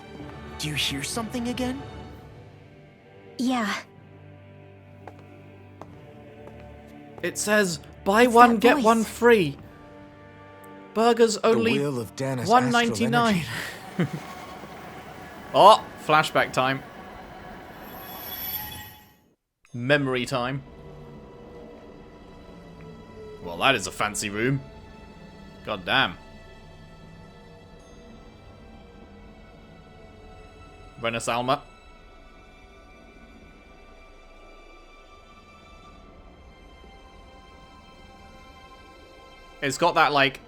Do you hear something again? Yeah. It says, buy It's one, that get voice. one free. Burgers only The wheel of Dana's $1.99. Oh, flashback time. Memory time. Well, that is a fancy room. God damn. Renans Alma. It's got that, like,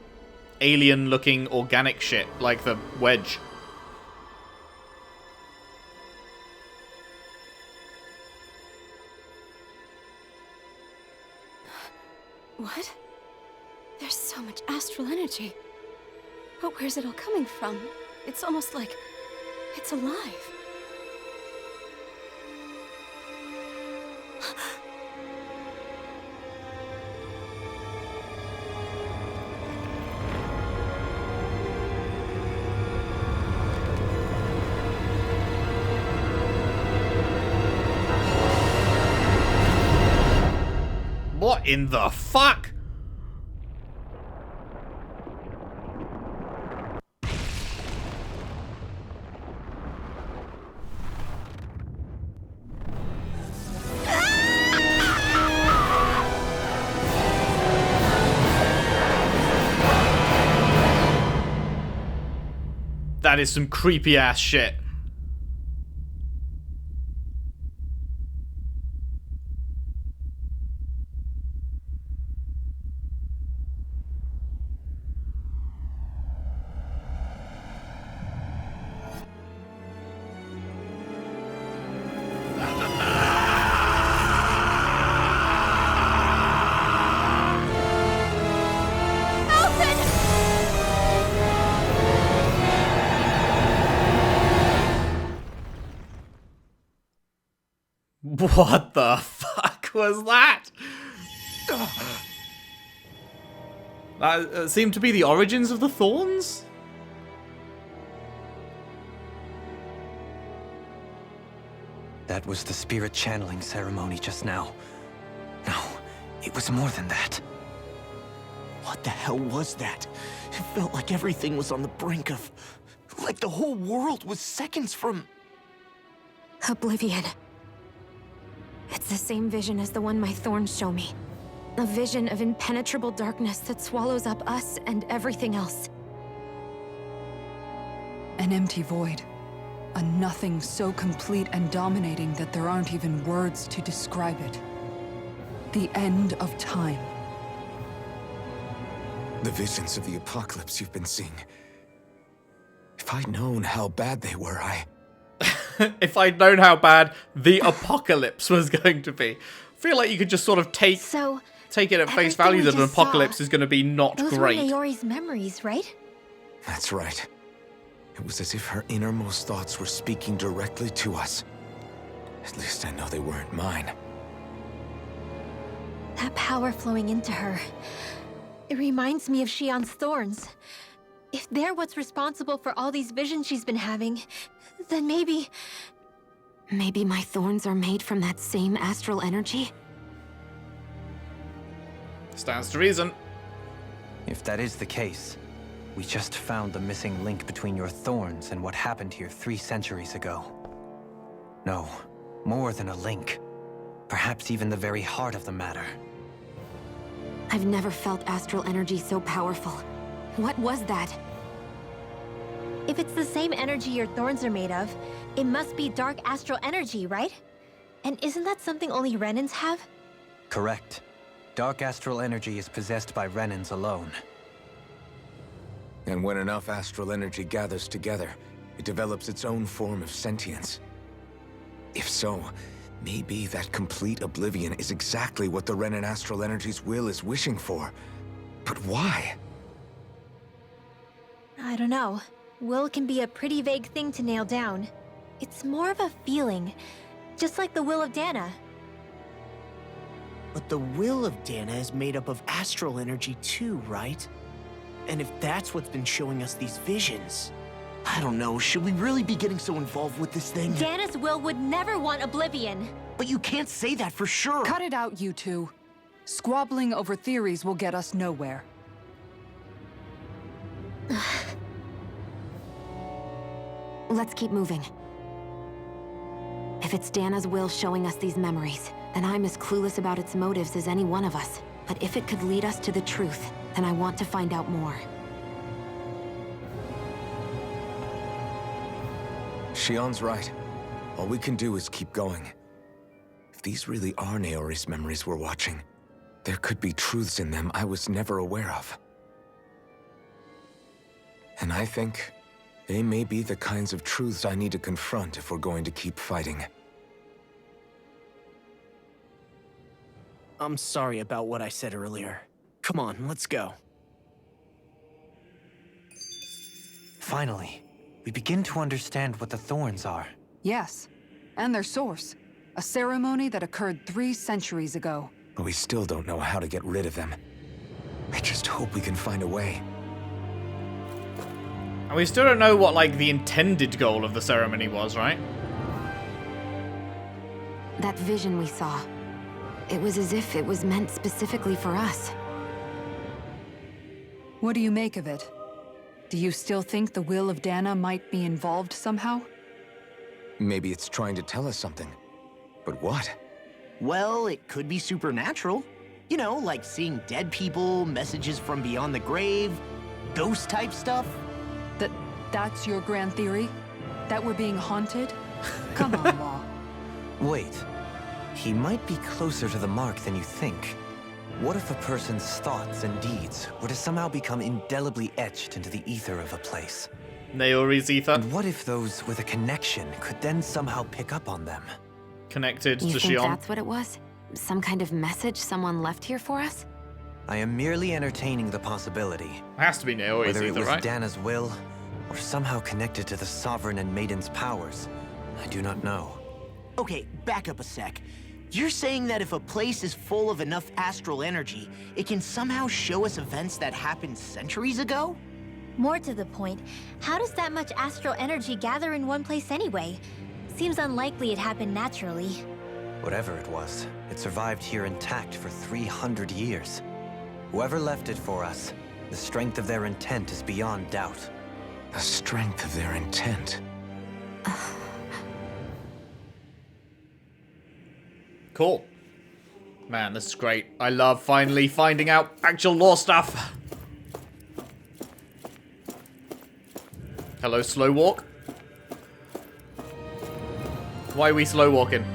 alien-looking organic shit, like the wedge. What? There's so much astral energy. But where's it all coming from? It's almost like it's alive. What in the fuck? That is some creepy ass shit. What the fuck was that? That seemed to be the origins of the thorns? That was the spirit channeling ceremony just now. No, it was more than that. What the hell was that? It felt like everything was on the brink of... like the whole world was seconds from... Oblivion. It's the same vision as the one my thorns show me. A vision of impenetrable darkness that swallows up us and everything else. An empty void. A nothing so complete and dominating that there aren't even words to describe it. The end of time. The visions of the apocalypse you've been seeing. If I'd known how bad they were, If I'd known how bad the apocalypse was going to be. I feel like you could just sort of take it at face value that an apocalypse is going to be not Those great. were Naori's memories, right? That's right. It was as if her innermost thoughts were speaking directly to us. At least I know they weren't mine. That power flowing into her. It reminds me of Shion's thorns. If they're what's responsible for all these visions she's been having, then maybe... Maybe my thorns are made from that same astral energy? Stands to reason. If that is the case, we just found the missing link between your thorns and what happened here 3 centuries ago. No, more than a link. Perhaps even the very heart of the matter. I've never felt astral energy so powerful. What was that? If it's the same energy your thorns are made of, it must be dark astral energy, right? And isn't that something only Renans have? Correct. Dark astral energy is possessed by Renans alone. And when enough astral energy gathers together, it develops its own form of sentience. If so, maybe that complete oblivion is exactly what the Renan astral energy's will is wishing for. But why? I don't know. Will can be a pretty vague thing to nail down. It's more of a feeling, just like the will of Dahna. But the will of Dahna is made up of astral energy too, right? And if that's what's been showing us these visions... I don't know, should we really be getting so involved with this thing? Dahna's will would never want oblivion. But you can't say that for sure! Cut it out, you two. Squabbling over theories will get us nowhere. Let's keep moving. If it's Dahna's will showing us these memories, then I'm as clueless about its motives as any one of us. But if it could lead us to the truth, then I want to find out more. Shion's right. All we can do is keep going. If these really are Naori's memories we're watching, there could be truths in them I was never aware of. And I think they may be the kinds of truths I need to confront if we're going to keep fighting. I'm sorry about what I said earlier. Come on, let's go. Finally, we begin to understand what the thorns are. Yes, and their source. A ceremony that occurred 3 centuries ago. But we still don't know how to get rid of them. I just hope we can find a way. And we still don't know what, like, the intended goal of the ceremony was, right? That vision we saw. It was as if it was meant specifically for us. What do you make of it? Do you still think the will of Dahna might be involved somehow? Maybe it's trying to tell us something. But what? Well, it could be supernatural. You know, like seeing dead people, messages from beyond the grave, ghost-type stuff. That's your grand theory? That we're being haunted? Come on, Law. Wait. He might be closer to the mark than you think. What if a person's thoughts and deeds were to somehow become indelibly etched into the ether of a place? Naori's ether. And what if those with a connection could then somehow pick up on them? Connected You to think Shion. that's what it was? Some kind of message someone left here for us? I am merely entertaining the possibility. It has to be Naori's Whether it ether, was right? Dana's will, or somehow connected to the Sovereign and Maiden's powers, I do not know. Okay, back up a sec. You're saying that if a place is full of enough astral energy, it can somehow show us events that happened centuries ago? More to the point, how does that much astral energy gather in one place anyway? Seems unlikely it happened naturally. Whatever it was, it survived here intact for 300 years. Whoever left it for us, the strength of their intent is beyond doubt. The strength of their intent. Cool. Man, this is great. I love finally finding out actual lore stuff. Hello, slow walk. Why are we slow walking?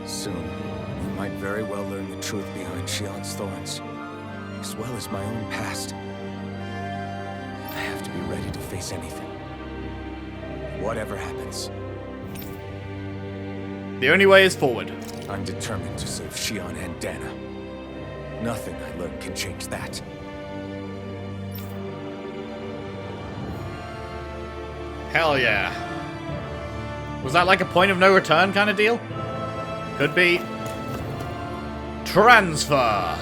Soon, we might very well learn the truth behind Shion's thorns, as well as my own past. I have to be ready to face anything. Whatever happens. The only way is forward. I'm determined to save Shion and Dana. Nothing I learned can change that. Hell yeah. Was that like a point of no return kind of deal? Could be. Transfer.